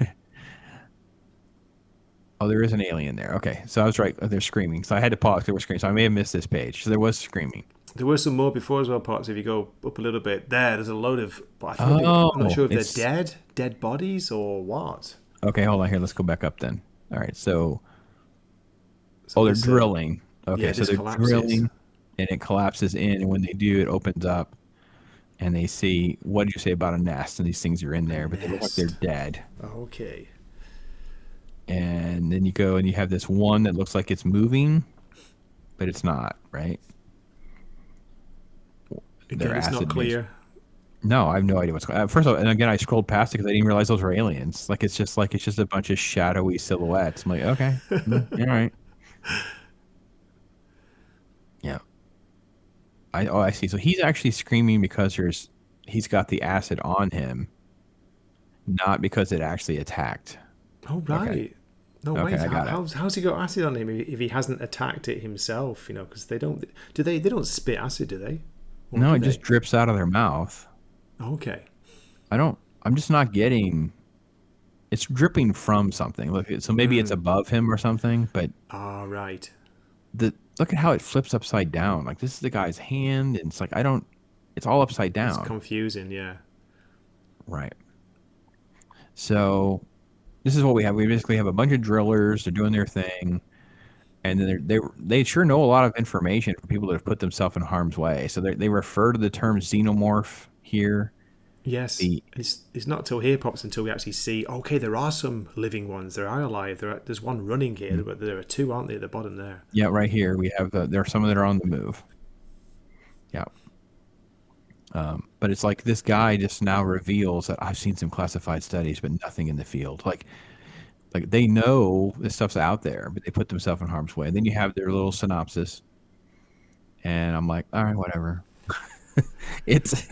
Oh, there is an alien there. Okay, so I was right. They're screaming. So I had to pause. They were screaming. So I may have missed this page. So there was screaming. There were some more before as well, parts. If you go up a little bit, there's a load of. But I'm not sure if they're dead bodies or what. Okay, hold on here. Let's go back up then. All right, so they're drilling. Okay, yeah, so they're drilling, and it collapses in, and when they do, it opens up, and they see, what did you say about a nest? And these things are in there, but they look like they're dead. Okay. And then you go and you have this one that looks like it's moving, but it's not, right? Again, it's not clear. No, I have no idea what's going on. First of all, and again, I scrolled past it because I didn't realize those were aliens. Like, it's just a bunch of shadowy silhouettes. I'm like, okay, all right. Yeah. I see. So he's actually screaming because he's got the acid on him, not because it actually attacked. Oh, right. Okay. No, okay, wait. How's he got acid on him if he hasn't attacked it himself? Because they don't. They don't spit acid, do they? Or no, it just drips out of their mouth. Okay. I'm just not getting. It's dripping from something. Look, so maybe it's above him or something. But right. Look at how it flips upside down. Like, this is the guy's hand, and it's like it's all upside down. It's confusing, yeah. Right. So this is what we have. We basically have a bunch of drillers. They're doing their thing, and then they sure know a lot of information for people that have put themselves in harm's way. So they refer to the term xenomorph here. Yes, it's not till here pops until we actually see. Okay, there are some living ones. They are alive. There's one running here, but there are two, aren't they, at the bottom there? Yeah, right here we have. There are some that are on the move. Yeah. But it's like this guy just now reveals that I've seen some classified studies, but nothing in the field. Like they know this stuff's out there, but they put themselves in harm's way. And then you have their little synopsis, and I'm like, all right, whatever. It's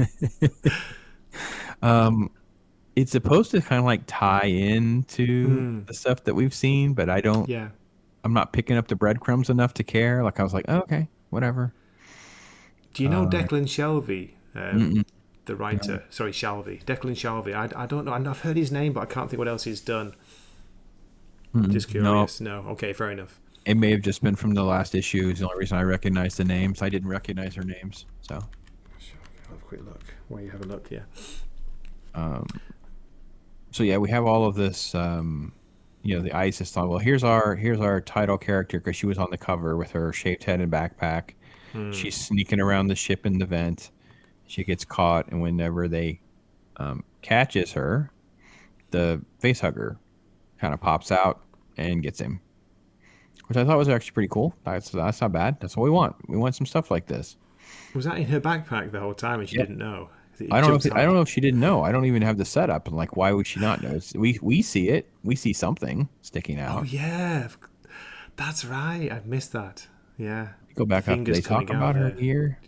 it's supposed to kind of like tie into the stuff that we've seen, but I don't. Yeah. I'm not picking up the breadcrumbs enough to care. Like, I was like, oh, okay, whatever. Do you know Declan Shalvey? The writer, no. Sorry, Shalvey, Declan Shalvey. I don't know. I've heard his name, but I can't think what else he's done. Just curious. No. Okay, fair enough. It may have just been from the last issue. It's the only reason I recognize the names. I didn't recognize her names, so. I'll have a quick look. While you have a look, yeah. So yeah, we have all of this. The ISIS thought, well, here's our title character because she was on the cover with her shaved head and backpack. She's sneaking around the ship in the vent. She gets caught, and whenever they catches her, the face hugger kind of pops out and gets him, which I thought was actually pretty cool. That's not bad. That's what we want. We want some stuff like this. Was that in her backpack the whole time, and she didn't know? I don't know if she didn't know. I don't even have the setup, and like, why would she not know? We see it. We see something sticking out. Oh yeah, that's right. I missed that. Yeah. Go back up. They talk about her here.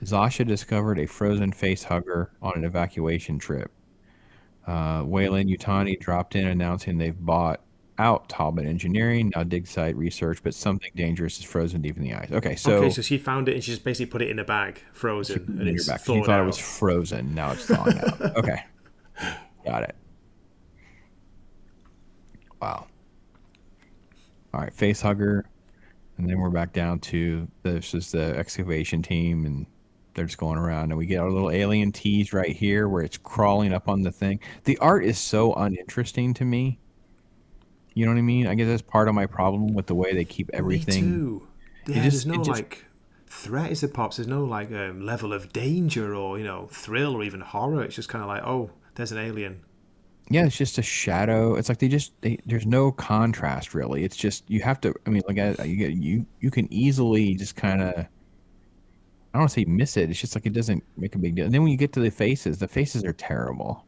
Zasha discovered a frozen face hugger on an evacuation trip. Wayland Yutani dropped in announcing they've bought out Talbot Engineering, now dig site research, but something dangerous is frozen deep in the ice. Okay, so she found it and she just basically put it in a bag, frozen, and it's thawed out. She thought it was frozen. Now it's thawing out. Okay, got it. Wow. All right, face hugger, and then we're back down to this is the excavation team, and they're just going around, and we get our little alien tease right here where it's crawling up on the thing. The art is so uninteresting to me. You know what I mean? I guess that's part of my problem with the way they keep Me everything. too. It Yeah, there's just no it just like threat as it pops. There's no like level of danger or thrill or even horror. It's just kind of like, oh, there's an alien. yeah, it's just a shadow. It's like there's no contrast really. It's just you have to. I mean, like you can easily just kind of. I don't want to say miss it. It's just like it doesn't make a big deal. And then when you get to the faces are terrible.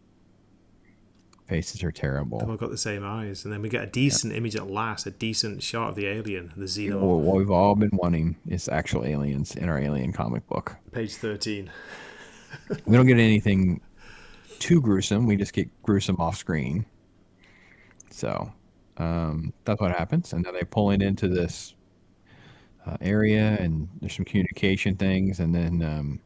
Faces are They've terrible. all got the same eyes, and then we get a decent image at last, a decent shot of the alien, the What xenomorph. we've all been wanting is actual aliens in our alien comic book. Page 13. We don't get anything too gruesome. We just get gruesome off screen. So that's what happens. And then they pull it into this area, and there's some communication things, and then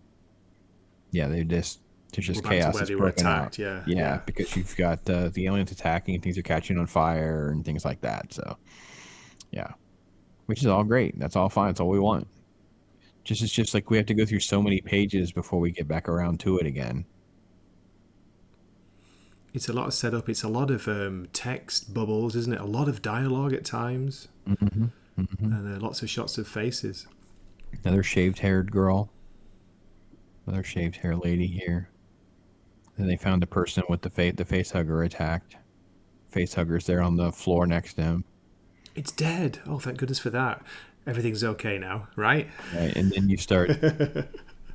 yeah, there's We're just back to chaos where that's they were broken out. attacked. Yeah, Yeah, yeah. because you've got the aliens attacking, and things are catching on fire and things like that. So yeah, which is all great. That's all fine. It's all we want. It's just like we have to go through so many pages before we get back around to it again. It's a lot of setup. It's a lot of text bubbles, isn't it? A lot of dialogue at times, Mm-hmm. Mm-hmm. and lots of shots of faces. Another shaved-haired girl. Another shaved-haired lady here. Then they found the person with the face hugger attacked. Face hugger's there on the floor next to him. It's dead. Oh, thank goodness for that. Everything's okay now, right? Right, and then you start.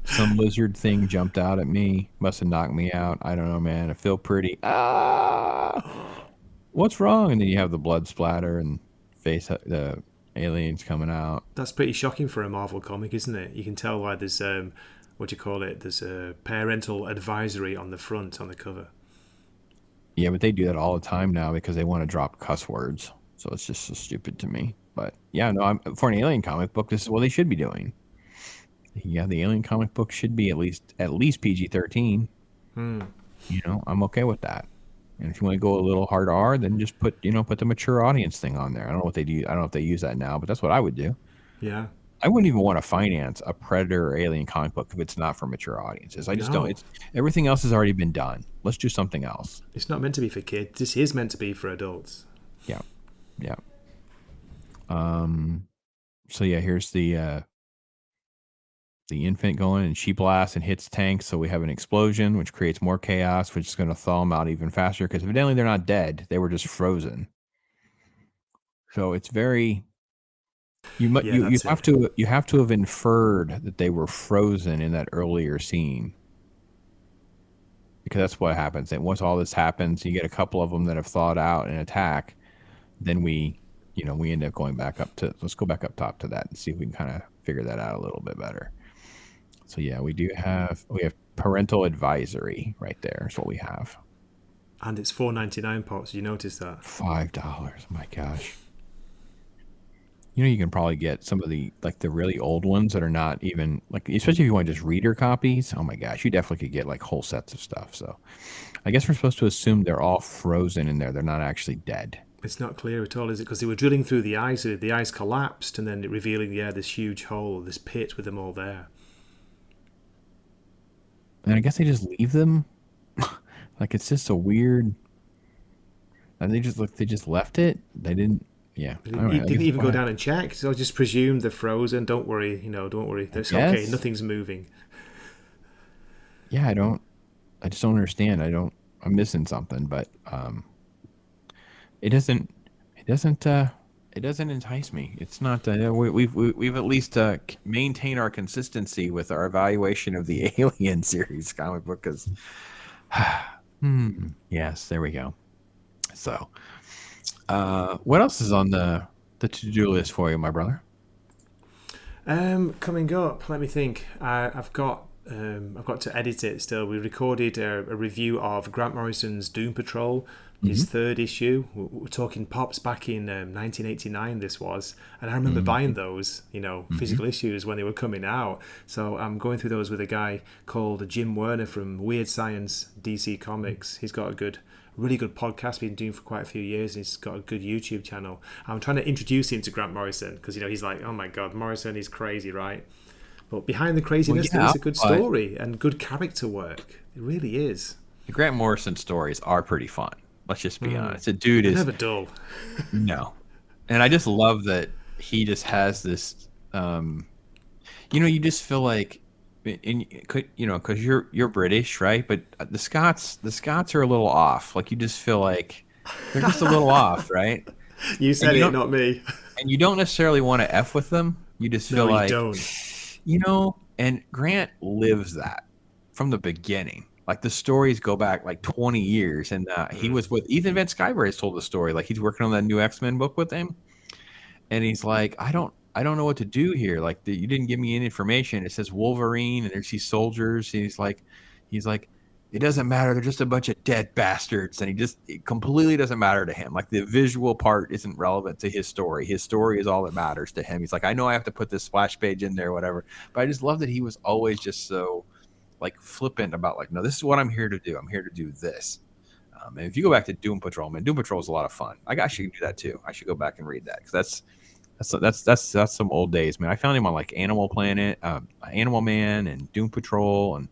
Some lizard thing jumped out at me. Must have knocked me out. I don't know, man. I feel pretty. Ah, what's wrong? And then you have the blood splatter and the aliens coming out. That's pretty shocking for a Marvel comic, isn't it? You can tell why there's what do you call it? There's a parental advisory on the front on the cover. Yeah, but they do that all the time now because they want to drop cuss words. So it's just so stupid to me. But yeah, no, for an alien comic book, this is what they should be doing. Yeah, the alien comic book should be at least PG-13. You know, I'm okay with that. And if you want to go a little hard R, then just put the mature audience thing on there. I don't know what they do. I don't know if they use that now, but that's what I would do. Yeah. I wouldn't even want to finance a Predator or Alien comic book if it's not for mature audiences. I just No. don't. It's everything else has already been done. Let's do something else. It's not meant to be for kids. This is meant to be for adults. Yeah, yeah. So yeah, here's the infant going, and she blasts and hits tanks. So we have an explosion, which creates more chaos, which is going to thaw them out even faster. Because evidently they're not dead; they were just frozen. So it's very. Yeah, that's it. You have to have inferred that they were frozen in that earlier scene, because that's what happens. And once all this happens, you get a couple of them that have thawed out and attack. Then we end up going back up to. Let's go back up top to that and see if we can kind of figure that out a little bit better. So yeah, we have parental advisory right there. Is what we have. And it's $4.99 pots. You notice that? $5. Oh my gosh. You can probably get some of the really old ones that are not even especially if you want just reader copies. Oh my gosh, you definitely could get like whole sets of stuff. So I guess we're supposed to assume they're all frozen in there. They're not actually dead. It's not clear at all, is it? Because they were drilling through the ice. The ice collapsed, and then it revealing, this huge hole, this pit with them all there. And I guess they just leave them. It's just a weird. And they just left it. They didn't. Yeah. He didn't even go down and check, so I just presumed they're frozen. Don't worry, don't worry. It's okay. Nothing's moving. Yeah, I just don't understand. I'm missing something, but it doesn't entice me. It's not. We've at least maintained our consistency with our evaluation of the Alien series comic book. Because, yes, there we go. So, what else is on the to-do list for you, my brother? Coming up, let me think. I've got to edit it still. We recorded a review of Grant Morrison's Doom Patrol, his third issue. We're talking pops back in 1989. This was, and I remember buying those, physical issues when they were coming out. So I'm going through those with a guy called Jim Werner from Weird Science DC Comics. He's got a really good podcast been doing for quite a few years. He's got a good YouTube channel. I'm trying to introduce him to Grant Morrison because he's like, oh my god, Morrison is crazy, right? But behind the craziness, there's a good story and good character work. It really is. The Grant Morrison stories are pretty fun. Let's just be honest. The dude They're is never dull. no, and I just love that he just has this. You just feel like, because you're British, right? But the Scots are a little off. Like you just feel like they're just a little off, right? You And said you it, don't not me. and you don't necessarily want to f with them. You just No, feel you like, don't. and Grant lives that from the beginning. Like the stories go back like 20 years, and he was with Ethan Van Sciver has told the story. Like he's working on that new X-Men book with him, and he's like, I don't know what to do here. Like you didn't give me any information. It says Wolverine, and there's these soldiers. And he's like, it doesn't matter. They're just a bunch of dead bastards, and it completely doesn't matter to him. Like the visual part isn't relevant to his story. His story is all that matters to him. He's like, I know I have to put this splash page in there, whatever. But I just love that he was always just so like flippant about like, no, this is what I'm here to do. I'm here to do this. And if you go back to Doom Patrol, man, Doom Patrol is a lot of fun. I should do that too. I should go back and read that because that's some old days, man. I found him on like Animal Planet, Animal Man, and Doom Patrol, and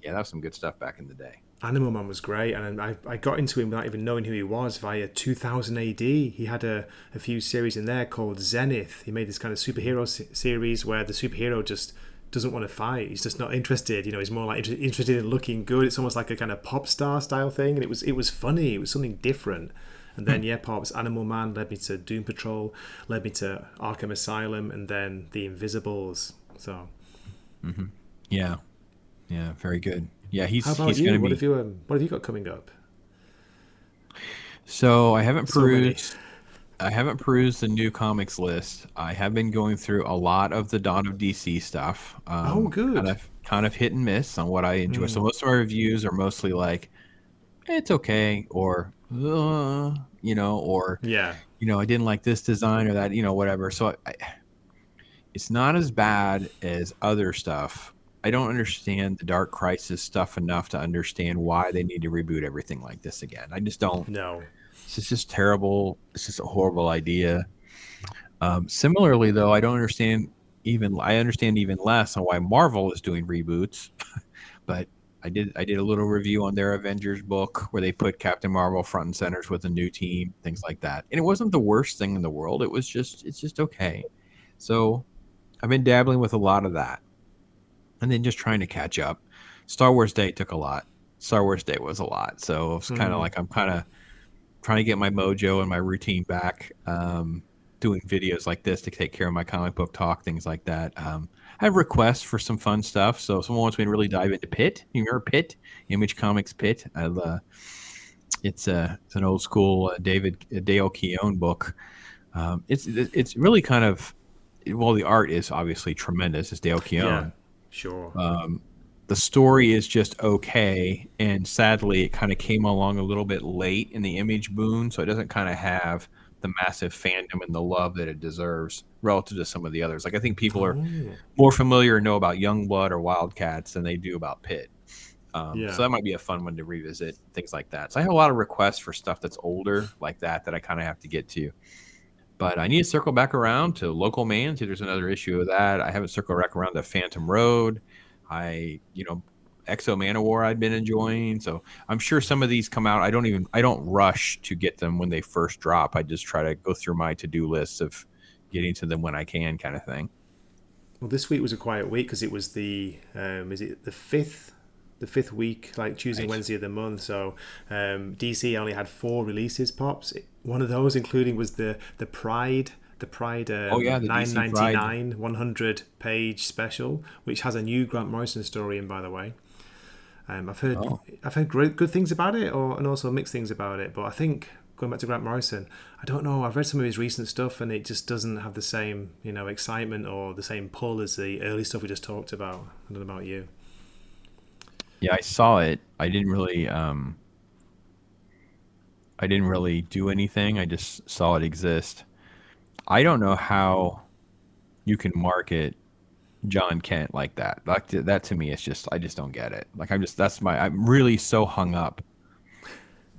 yeah, that was some good stuff back in the day. Animal Man was great, and I got into him without even knowing who he was via 2000 AD. He had a few series in there called Zenith. He made this kind of superhero series where the superhero just doesn't want to fight. He's just not interested. He's more like interested in looking good. It's almost like a kind of pop star style thing, and it was funny. It was something different. And then Pops Animal Man led me to Doom Patrol, led me to Arkham Asylum, and then The Invisibles. So, Yeah, very good. Yeah, how about he's you? going to What have you got coming up? So I haven't So many. perused. I haven't perused the new comics list. I have been going through a lot of the Dawn of DC stuff. Oh, Kind good. of kind of hit and miss on what I enjoy. So most of my reviews are mostly like, it's okay, or or Yeah. I didn't like this design or that, whatever. So it's not as bad as other stuff. I don't understand the Dark Crisis stuff enough to understand why they need to reboot everything like this again. I just don't. No. It's just terrible. It's just a horrible idea. Similarly, though, I understand even less on why Marvel is doing reboots. But I did a little review on their Avengers book where they put Captain Marvel front and centers with a new team, things like that. And it wasn't the worst thing in the world. It's just okay. So I've been dabbling with a lot of that, and then just trying to catch up. Star Wars Day took a lot. Star Wars Day was a lot. So it's kind of like I'm kind of trying to get my mojo and my routine back, doing videos like this to take care of my comic book talk, things like that. I have requests for some fun stuff. So if someone wants me to really dive into Pit, you remember Pit, Image Comics Pit? It's an old school Dale Keown book. It's really kind of, well, the art is obviously tremendous. It's Dale Yeah. Keown. Sure. The story is just okay, and sadly it kind of came along a little bit late in the Image boom, so it doesn't kind of have the massive fandom and the love that it deserves relative to some of the others. Like I think people are Oh. more familiar and know about Youngblood or Wildcats than they do about Pitt. So Yeah. that might be a fun one to revisit, things like that. So I have a lot of requests for stuff that's older like that I kind of have to get to. But I need to circle back around to Local Man. See, there's another issue of that. I haven't circled back around to Phantom Road. Exo Manowar I've been enjoying. So I'm sure some of these come out. I don't rush to get them when they first drop. I just try to go through my to-do list of getting to them when I can, kind of thing. Well, this week was a quiet week because it was is it the fifth week, like choosing Right. Wednesday of the month. So DC only had 4 releases. Pops. One of those, including, was the Pride. The Pride Oh yeah, the DC Pride. $9.99 100-page special, which has a new Grant Morrison story in, by the way. I've heard Oh. good things about it, and also mixed things about it. But I think, going back to Grant Morrison, I don't know. I've read some of his recent stuff, and it just doesn't have the same excitement or the same pull as the early stuff we just talked about. I don't know about you. Yeah, I saw it. I didn't really do anything. I just saw it exist. I don't know how you can market John Kent like that. Like that to me, it's just I just don't get it. Like I'm really so hung up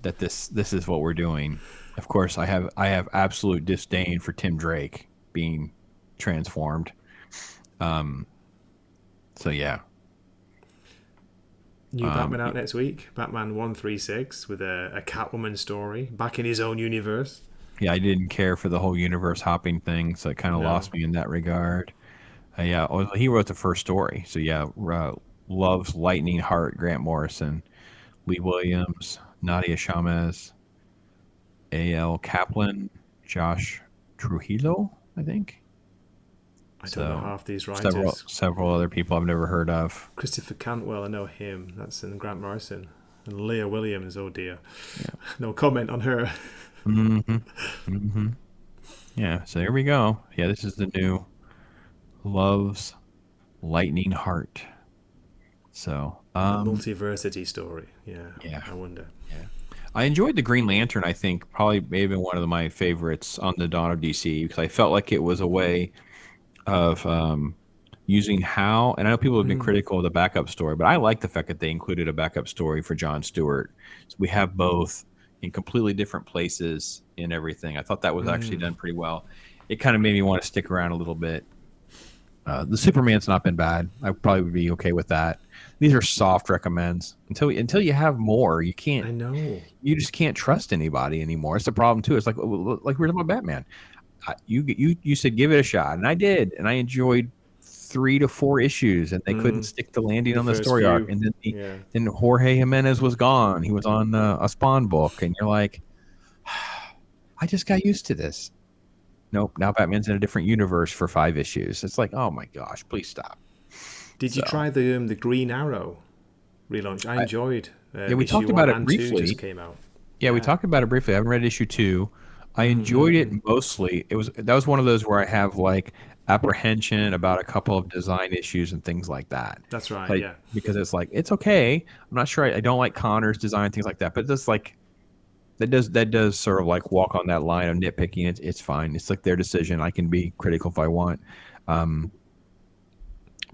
that this is what we're doing. Of course, I have absolute disdain for Tim Drake being transformed. So yeah. New Batman out next week. Batman 136 with a Catwoman story back in his own universe. Yeah, I didn't care for the whole universe hopping thing, so it kind of lost me in that regard. Yeah, well, he wrote the first story. So yeah, Love's Lightning Heart, Grant Morrison, Lee Williams, Nadia Chavez, A.L. Kaplan, Josh Trujillo, I think. I don't know half these writers. Several other people I've never heard of. Christopher Cantwell, I know him. That's in Grant Morrison. And Leah Williams, oh dear. Yeah. No comment on her. Yeah, so here we go. Yeah, this is the new Love's Lightning Heart. So, multiversity story. Yeah. I wonder. Yeah. I enjoyed the Green Lantern, I think, probably maybe one of my favorites on the Dawn of DC, because I felt like it was a way of using how, and I know people have been critical of the backup story, but I like the fact that they included a backup story for John Stewart. So we have both in completely different places in everything. I thought that was actually done pretty well. It kind of made me want to stick around a little bit. The Superman's not been bad. I probably would be okay with that. These are soft recommends. Until you have more, you can't. I know. You just can't trust anybody anymore. It's the problem too. It's like we were talking about Batman. You said give it a shot, and I did, and I enjoyed 3 to 4 issues, and they couldn't stick the landing on the story arc. And then Jorge Jimenez was gone. He was on a Spawn book, and you're like, I just got used to this. Nope. Now Batman's in a different universe for 5 issues. It's like, oh my gosh, please stop. Did you try the Green Arrow relaunch? I enjoyed. We talked about it briefly. Just came out. Yeah, we talked about it briefly. I haven't read issue 2. I enjoyed it mostly. That was one of those where I have like apprehension about a couple of design issues and things like that. That's right. Yeah. Because it's like it's okay. I'm not sure. I don't like Connor's design, things like that. But that's like that does sort of like walk on that line of nitpicking. It's fine. It's like their decision. I can be critical if I want.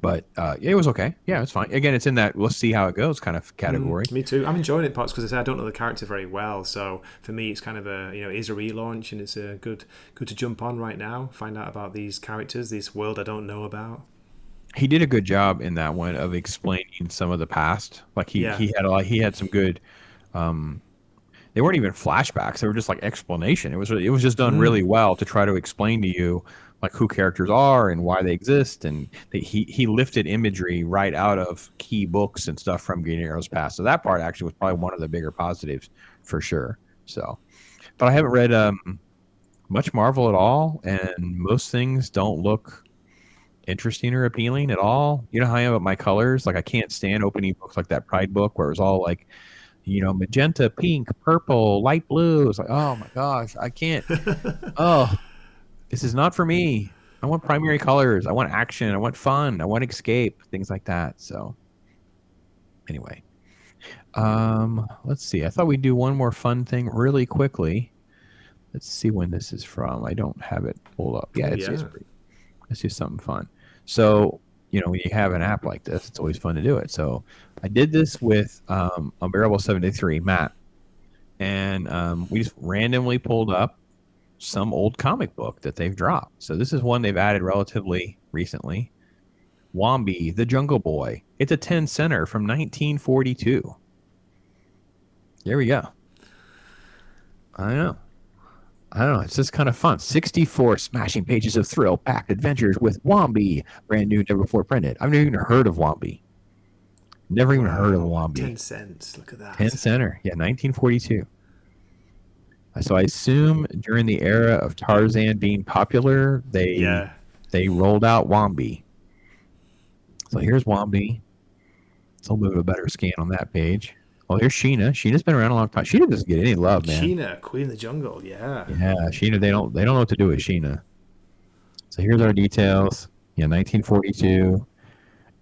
But it was okay. Yeah, it's fine. Again, it's in that let's see how it goes kind of category. Me too. I'm enjoying it parts because I don't know the character very well. So for me, it's kind of it is a relaunch, and it's good to jump on right now, find out about these characters, this world I don't know about. He did a good job in that one of explaining some of the past. Like he had some good. They weren't even flashbacks; they were just like explanation. It was just done really well to try to explain to you like who characters are and why they exist, and he lifted imagery right out of key books and stuff from Green Arrow's past. So that part actually was probably one of the bigger positives for sure. So, but I haven't read much Marvel at all, and most things don't look interesting or appealing at all. You know how I am about my colors? Like I can't stand opening books like that Pride book where it was all like, magenta, pink, purple, light blue. It's like, oh my gosh, I can't. Oh. This is not for me. I want primary colors. I want action. I want fun. I want escape. Things like that. So, anyway, let's see. I thought we'd do one more fun thing really quickly. Let's see when this is from. I don't have it pulled up. Yeah, it's let's do something fun. So, when you have an app like this, it's always fun to do it. So, I did this with Unbearable 73, Matt, and we just randomly pulled up some old comic book that they've dropped. So this is one they've added relatively recently. Wambi, the Jungle Boy. It's a 10-center from 1942. There we go. I don't know. It's just kind of fun. 64 smashing pages of thrill-packed adventures with Wambi. Brand new, never before printed. I've never even heard of Wambi. Never even heard of Wambi. 10 cents. Look at that. 10-center. Yeah, 1942. So I assume during the era of Tarzan being popular, they rolled out Wambi. So here's Wambi. It's a little bit of a better scan on that page. Oh, here's Sheena. Sheena's been around a long time. Sheena doesn't get any love, man. Sheena, Queen of the Jungle, yeah. Yeah, Sheena, they don't know what to do with Sheena. So here's our details. Yeah, 1942.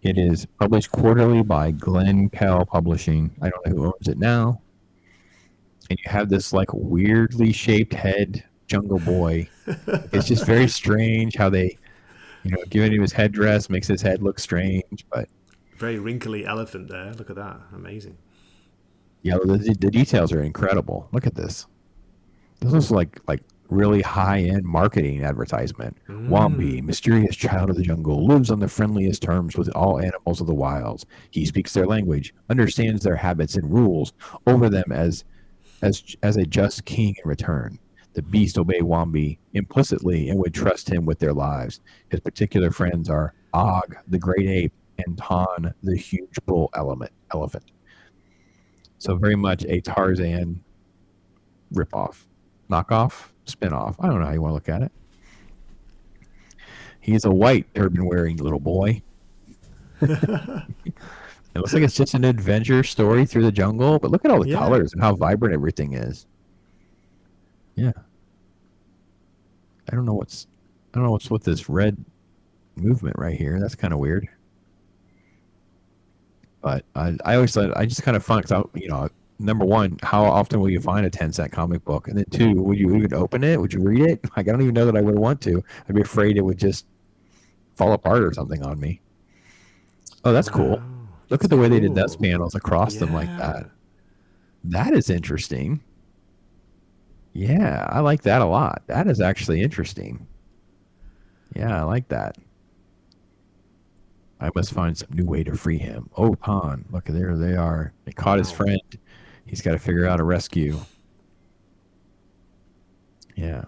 It is published quarterly by Glenn Kell Publishing. I don't know who owns it now. And you have this like weirdly shaped head Jungle Boy. It's just very strange how they, giving him his headdress makes his head look strange, but very wrinkly elephant there. Look at that, amazing. Yeah, the details are incredible. Look at this. This looks like really high-end marketing advertisement. Wambi, mysterious child of the jungle, lives on the friendliest terms with all animals of the wilds. He speaks their language, understands their habits and rules over them as a just king in return. The beasts obey Wambi implicitly and would trust him with their lives. His particular friends are Og, the great ape, and Ton, the huge bull elephant. So very much a Tarzan ripoff, knockoff, spinoff. I don't know how you want to look at it. He's a white turban-wearing little boy. It looks like it's just an adventure story through the jungle, but look at all the colors and how vibrant everything is. Yeah. I don't know what's with this red movement right here. That's kind of weird. But I always thought, I just kind of fun because, number one, how often will you find a 10-cent comic book? And then two, would you even open it? Would you read it? Like, I don't even know that I would want to. I'd be afraid it would just fall apart or something on me. Oh, that's cool. Look at the way they did those panels across them like that. That is interesting. Yeah, I like that a lot. That is actually interesting. Yeah, I like that. I must find some new way to free him. Oh, Ton, look, there they are. They caught his friend. He's got to figure out a rescue. Yeah.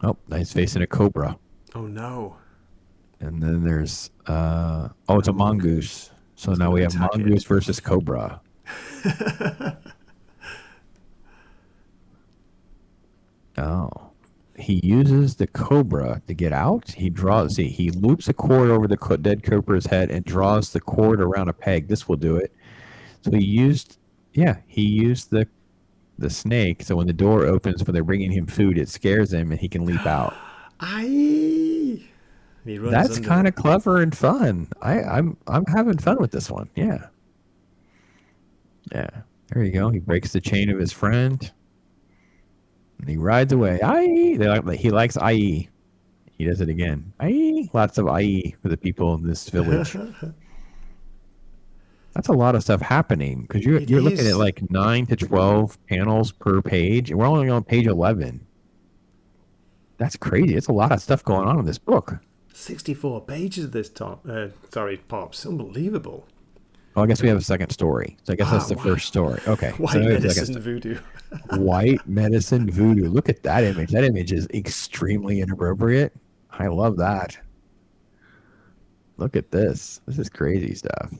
Oh, nice facing a cobra. Oh, no. And then there's, it's a mongoose. So now we have mongoose versus cobra. Oh. He uses the cobra to get out. He loops a cord over the dead cobra's head and draws the cord around a peg. This will do it. So he used the snake. So when the door opens, when they're bringing him food, it scares him and he can leap out. That's kind of clever and fun. I'm having fun with this one. Yeah. Yeah. There you go. He breaks the chain of his friend. And he rides away. He likes IE. He does it again. IE. Lots of IE for the people in this village. That's a lot of stuff happening because you're looking at like 9 to 12 panels per page, and we're only on page 11. That's crazy. It's a lot of stuff going on in this book. 64 pages of this Pops. Unbelievable. Well, I guess we have a second story. So I guess that's the first story. Okay. White medicine voodoo. White medicine voodoo. Look at that image. That image is extremely inappropriate. I love that. Look at this. This is crazy stuff.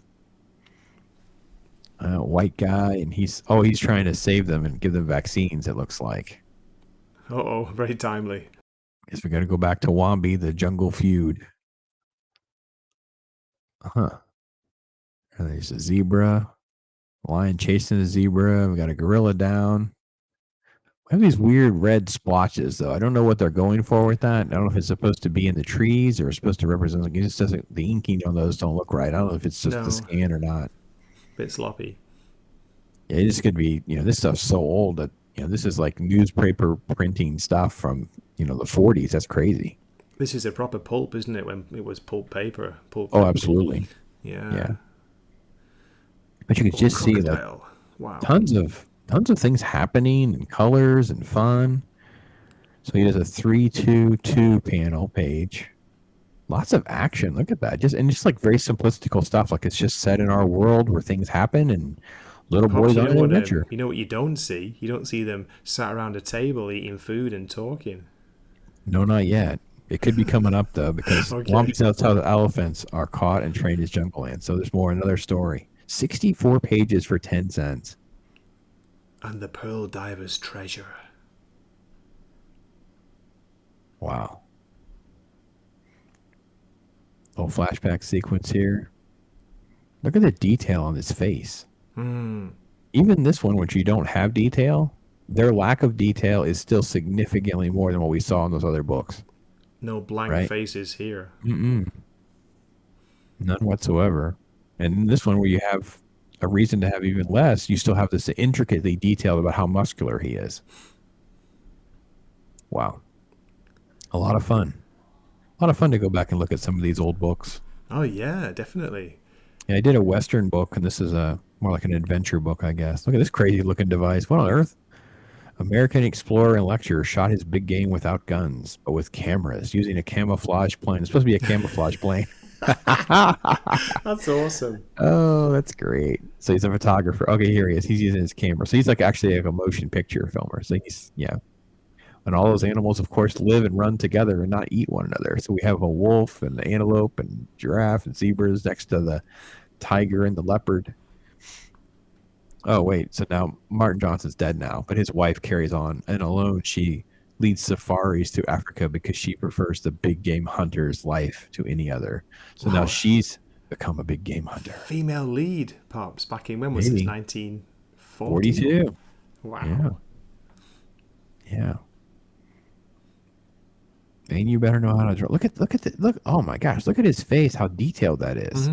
White guy, and he's trying to save them and give them vaccines, it looks like. Very timely. Guess we got to go back to Wambi, the jungle feud. And there's a zebra, lion chasing a zebra. We got a gorilla down. We have these weird red splotches, though. I don't know what they're going for with that. I don't know if it's supposed to be in the trees or it's supposed to represent. It just doesn't. The inking on those don't look right. I don't know if it's just the scan or not. Bit sloppy. Yeah, this could be. This stuff's so old that this is like newspaper printing stuff from the 40s. That's crazy. This is a proper pulp, isn't it? When it was pulp paper. Absolutely. Yeah. But you could just see that tons of things happening and colors and fun. So he does a 3-2-2 panel page. Lots of action. Look at that. Just like very simplistical stuff. Like it's just set in our world where things happen and little boys on an adventure. You know what you don't see? You don't see them sat around a table eating food and talking. No, not yet. It could be coming up though because Wambi's outside elephants are caught and trained as jungle ants. So there's another story. 64 pages for 10 cents. And the Pearl Diver's treasure. Wow. Little flashback sequence here. Look at the detail on his face. Even this one, which you don't have detail, their lack of detail is still significantly more than what we saw in those other books. No blank faces here. None whatsoever. And in this one, where you have a reason to have even less, you still have this intricately detailed about how muscular he is. Wow. A lot of fun. A lot of fun to go back and look at some of these old books. Oh, yeah, definitely. Yeah, I did a Western book, and this is more like an adventure book, I guess. Look at this crazy looking device. What on earth? American explorer and lecturer shot his big game without guns, but with cameras using a camouflage plane. It's supposed to be a camouflage plane. That's awesome. Oh, that's great. So he's a photographer. Okay, here he is. He's using his camera. So he's like actually like a motion picture filmer. So he's, yeah. And all those animals, of course, live and run together and not eat one another. So we have a wolf and the antelope and giraffe and zebras next to the tiger and the leopard. Oh, wait. So now Martin Johnson's dead now, but his wife carries on. And alone, she leads safaris to Africa because she prefers the big game hunter's life to any other. So now she's become a big game hunter. Female lead, Pops, back in, when was this, 1940? 42. Wow. Yeah. And you better know how to draw. Look. Oh my gosh! Look at his face. How detailed that is.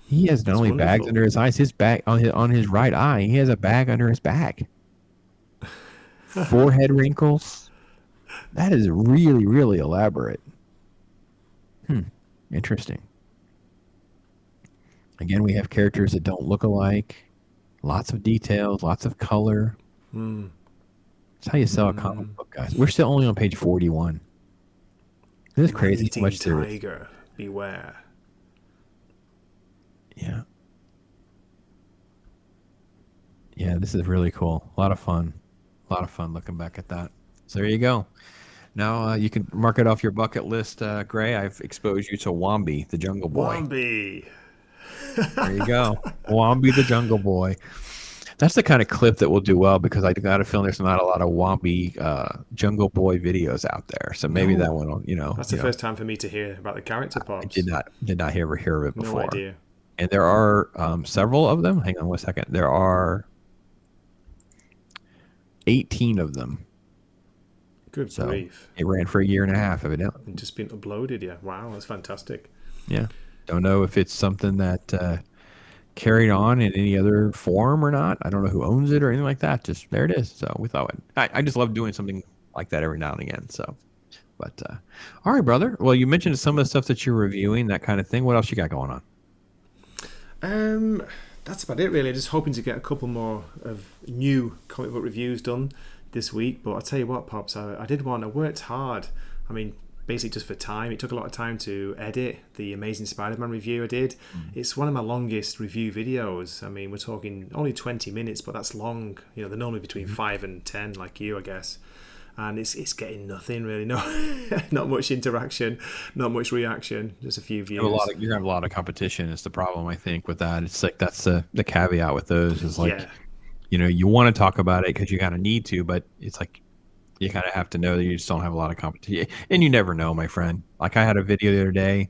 He has not only bags under his eyes. His bag on his right eye. He has a bag under his back. Forehead wrinkles. That is really, really elaborate. Interesting. Again, we have characters that don't look alike. Lots of details. Lots of color. That's how you sell a comic book, guys. We're still only on page 41. This is crazy. How much there is. Tiger, beware. Yeah. Yeah, this is really cool. A lot of fun. A lot of fun looking back at that. So there you go. Now you can mark it off your bucket list, Gray. I've exposed you to Wambi, the Jungle Boy. Wambi. There you go. Wambi, the Jungle Boy. That's the kind of clip that will do well because I got a feeling there's not a lot of Wambi Jungle Boy videos out there. So maybe that one will, That's the first time for me to hear about the character, Pops. I did not hear of it before. No idea. And there are several of them. Hang on 1 second. There are 18 of them. Good grief. It ran for a year and a half, evidently. And just been uploaded, yeah. Wow, that's fantastic. Yeah. Don't know if it's something that carried on in any other form or not. I don't know who owns it or anything like that. Just there it is. So we thought I just love doing something like that every now and again. So, but all right, brother. Well, you mentioned some of the stuff that you're reviewing, that kind of thing. What else you got going on? That's about it, really. Just hoping to get a couple more of new comic book reviews done this week. But I'll tell you what, Pops, I did one. I worked hard. I mean, basically just for time. It took a lot of time to edit the Amazing Spider-Man review I did. It's one of my longest review videos. I mean, we're talking only 20 minutes, but that's long. They're normally between 5 and 10, like you, I guess. And it's getting nothing really. No, not much interaction, not much reaction. Just a few views. You're gonna have a lot of competition. Is the problem, I think, with that. It's like that's the caveat with those. Is like, you want to talk about it because you kind of need to, but it's like you kind of have to know that you just don't have a lot of competition, and you never know, my friend. Like I had a video the other day.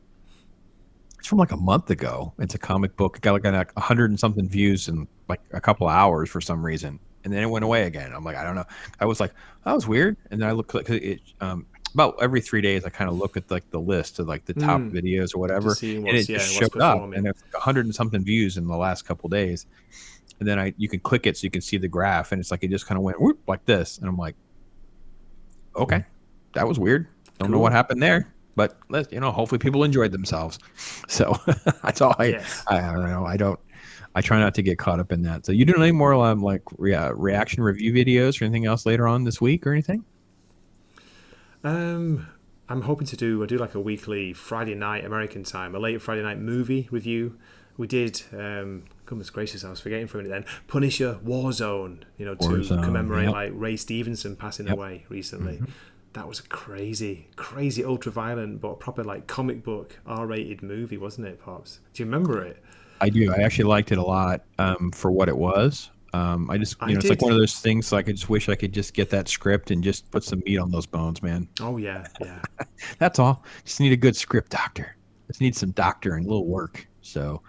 It's from like a month ago. It's a comic book. It got like 100 and something views in like a couple of hours for some reason. And then it went away again. I'm like, I don't know. I was like, that was weird. And then I look like it. About every 3 days, I kind of look at like the list of like the top videos or whatever, and it just showed up. And it's like 100 and something views in the last couple of days. And then you can click it so you can see the graph, and it's like it just kind of went whoop, like this. And I'm like, okay, that was weird. Don't know what happened there, but hopefully people enjoyed themselves. So that's all I don't know. I try not to get caught up in that. So you doing any more reaction review videos or anything else later on this week or anything? I'm hoping to do like a weekly Friday night American time, a late Friday night movie review. We did, goodness gracious, I was forgetting for a minute then, Punisher Warzone, to commemorate like Ray Stevenson passing away recently. That was a crazy, crazy ultra-violent but proper like comic book R-rated movie, wasn't it, Pops? Do you remember it? I do. I actually liked it a lot for what it was. It's like one of those things. Like I just wish I could just get that script and just put some meat on those bones, man. Oh yeah. That's all. Just need a good script doctor. Just need some doctor and a little work. So,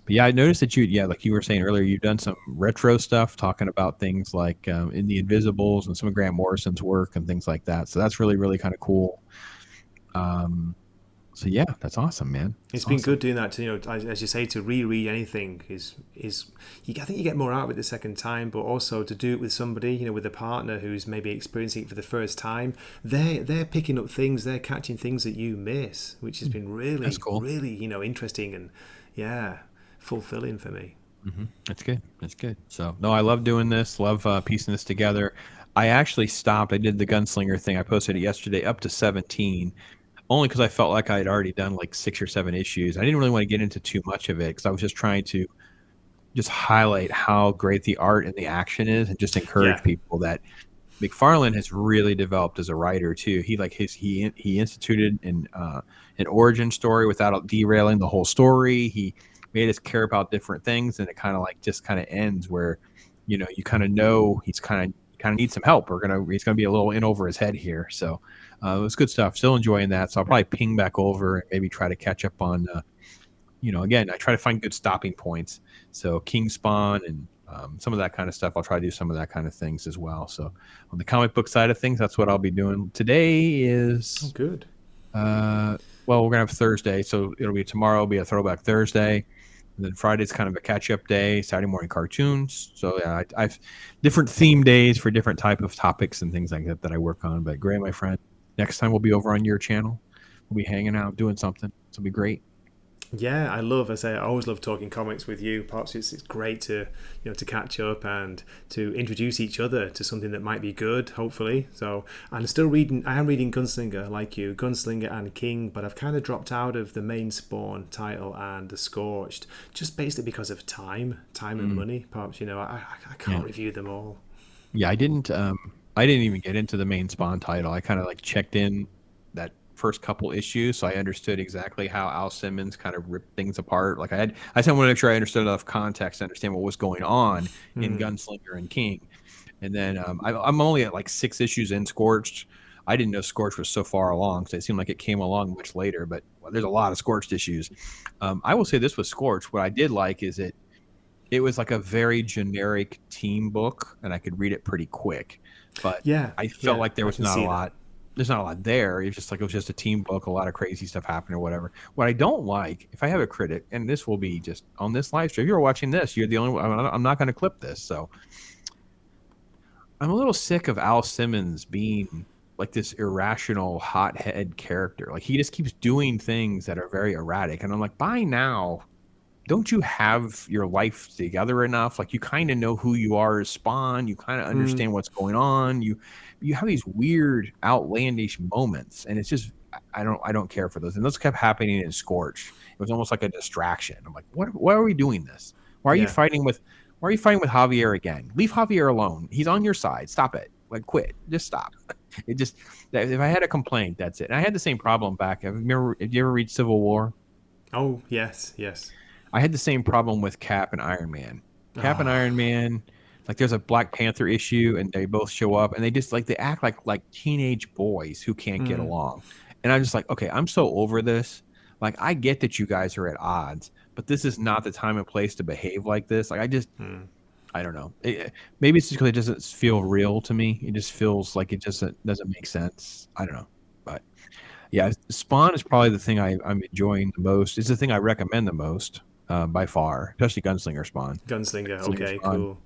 but yeah, I noticed that like you were saying earlier, you've done some retro stuff, talking about things like in the Invisibles and some of Grant Morrison's work and things like that. So that's really, really kind of cool. So yeah, that's awesome, man. It's been good doing that. As you say, to reread anything is I think you get more out of it the second time, but also to do it with somebody, with a partner who's maybe experiencing it for the first time. They're picking up things, they're catching things that you miss, which has been really, cool. Really, interesting and fulfilling for me. That's good. So no, I love doing this. Love piecing this together. I actually stopped. I did the gunslinger thing. I posted it yesterday up to 17, only because I felt like I had already done like 6 or 7 issues. I didn't really want to get into too much of it because I was just trying to just highlight how great the art and the action is, and just Yeah. encourage people that McFarlane has really developed as a writer too. He instituted an origin story without derailing the whole story. He made us care about different things, and it kind of like just kind of ends where, you kind of know he's kind of needs some help. He's gonna be a little in over his head here. So it was good stuff. Still enjoying that. So I'll probably ping back over and maybe try to catch up on. Again, I try to find good stopping points. So King Spawn and some of that kind of stuff. I'll try to do some of that kind of things as well. So on the comic book side of things, that's what I'll be doing. Today Oh, is, good. well, we're going to have Thursday. So tomorrow will be a throwback Thursday. And then Friday's kind of a catch-up day, Saturday morning cartoons. So yeah, I've different theme days for different type of topics and things like that I work on. But Gray, my friend, next time we'll be over on your channel. We'll be hanging out, doing something. It'll be great. Yeah, I always love talking comics with you, Pops. It's great to to catch up and to introduce each other to something that might be good, hopefully. So I'm still reading. I am reading Gunslinger, like you, Gunslinger and King, but I've kind of dropped out of the main Spawn title and the Scorched, just basically because of time and money, Pops. I can't review them all. Yeah, I didn't. I didn't even get into the main Spawn title. I kind of like checked in that first couple issues, so I understood exactly how Al Simmons kind of ripped things apart. Like I just wanted to make sure I understood enough context to understand what was going on in Gunslinger and King. And then I'm only at like 6 issues in Scorched. I didn't know Scorched was so far along, so it seemed like it came along much later. But there's a lot of Scorched issues. I will say this with Scorched. What I did like is it was like a very generic team book, and I could read it pretty quick. But Yeah, I felt yeah, like there I was can not a see that. lot. There's not a lot there. It was just a team book. A lot of crazy stuff happened or whatever. What I don't like, if I have a critic, and this will be just on this live stream. If you're watching this, you're the only one. I'm not going to clip this. So I'm a little sick of Al Simmons being like this irrational hothead character. Like he just keeps doing things that are very erratic, and I'm like, by now, don't you have your life together enough? Like you kind of know who you are as Spawn. You kind of understand what's going on. You have these weird, outlandish moments, and it's just I don't care for those. And those kept happening in Scorch. It was almost like a distraction. I'm like, what? Why are we doing this? Why are you Yeah. fighting with? Why are you fighting with Javier again? Leave Javier alone. He's on your side. Stop it. Like quit. Just stop. It just if I had a complaint, that's it. And I had the same problem back. Have you ever read Civil War? Oh, yes, yes. I had the same problem with Cap and Iron Man. Cap and Ah, Iron Man, like there's a Black Panther issue, and they both show up, and they just like they act like teenage boys who can't get along. And I'm just like, okay, I'm so over this. Like I get that you guys are at odds, but this is not the time and place to behave like this. Like I don't know. Maybe it's just because it doesn't feel real to me. It just feels like it just doesn't make sense. I don't know, but yeah, Spawn is probably the thing I'm enjoying the most. It's the thing I recommend the most by far, especially Gunslinger Spawn. Gunslinger. Gunslinger Okay, Spawn, cool.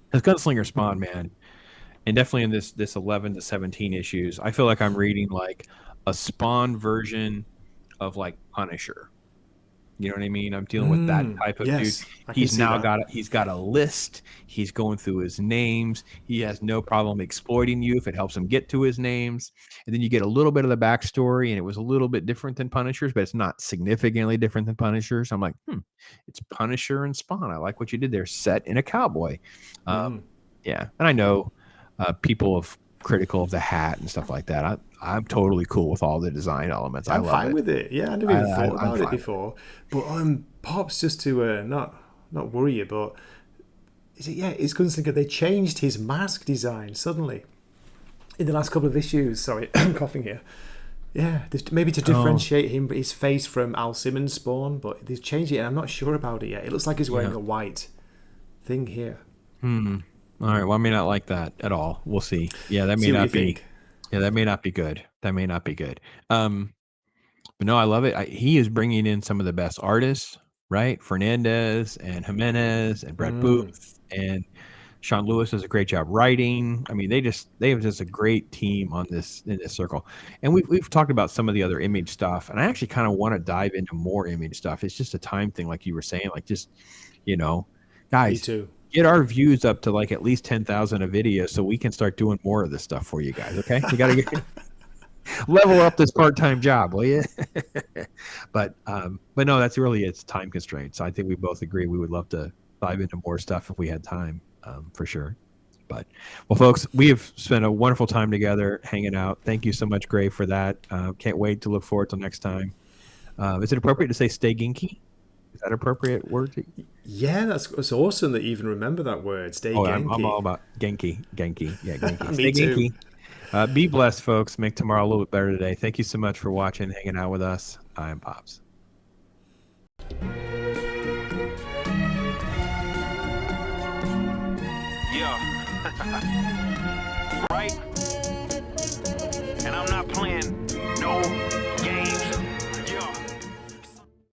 because Gunslinger Spawn, man, and definitely in this 11 to 17 issues, I feel like I'm reading like a Spawn version of like Punisher. You know what I mean? I'm dealing with that type of dude. Yes, I can see that. He's got a list. He's going through his names. He has no problem exploiting you if it helps him get to his names. And then you get a little bit of the backstory, and it was a little bit different than Punisher's, but it's not significantly different than Punisher's. I'm like, it's Punisher and Spawn. I like what you did there. Set in a cowboy. Yeah, and I know people have critical of the hat and stuff like that. I'm totally cool with all the design elements. Yeah, I I'm love fine it. with it. Yeah, I never even thought I'm about it fine. before. But Pops, just to not worry you, but it's Gunslinger. They changed his mask design suddenly in the last couple of issues. Sorry, I'm coughing here. Yeah, maybe to Oh, differentiate his face from Al Simmons' Spawn, but they've changed it, and I'm not sure about it yet. It looks like he's wearing yeah. a white thing here. All right. Well, I may not like that at all. We'll see. Yeah, that may See what you not be. think. Yeah, that may not be good. That may not be good. But no, I love it. He is bringing in some of the best artists, right? Fernandez and Jimenez and Brett Booth and Sean Lewis does a great job writing. I mean, they have just a great team on this in this circle. And we've talked about some of the other image stuff, and I actually kind of want to dive into more image stuff. It's just a time thing, like you were saying, like just you know, Me guys, too. get our views up to like at least 10,000 a video so we can start doing more of this stuff for you guys. Okay, you got to get level up this part-time job, will you? but no, that's really it's time constraints. I think we both agree we would love to dive into more stuff if we had time, for sure. But well, folks, we have spent a wonderful time together hanging out. Thank you so much, Gray, for that. Can't wait to look forward till next time. Is it appropriate to say "stay ginky"? Is that an appropriate word? Yeah, that's awesome that you even remember that word. Stay Genki. I'm all about Genki. Yeah, Genki. Me Stay too. Genki. Be blessed, folks. Make tomorrow a little bit better today. Thank you so much for watching, hanging out with us. I am Pops. Yeah. Right?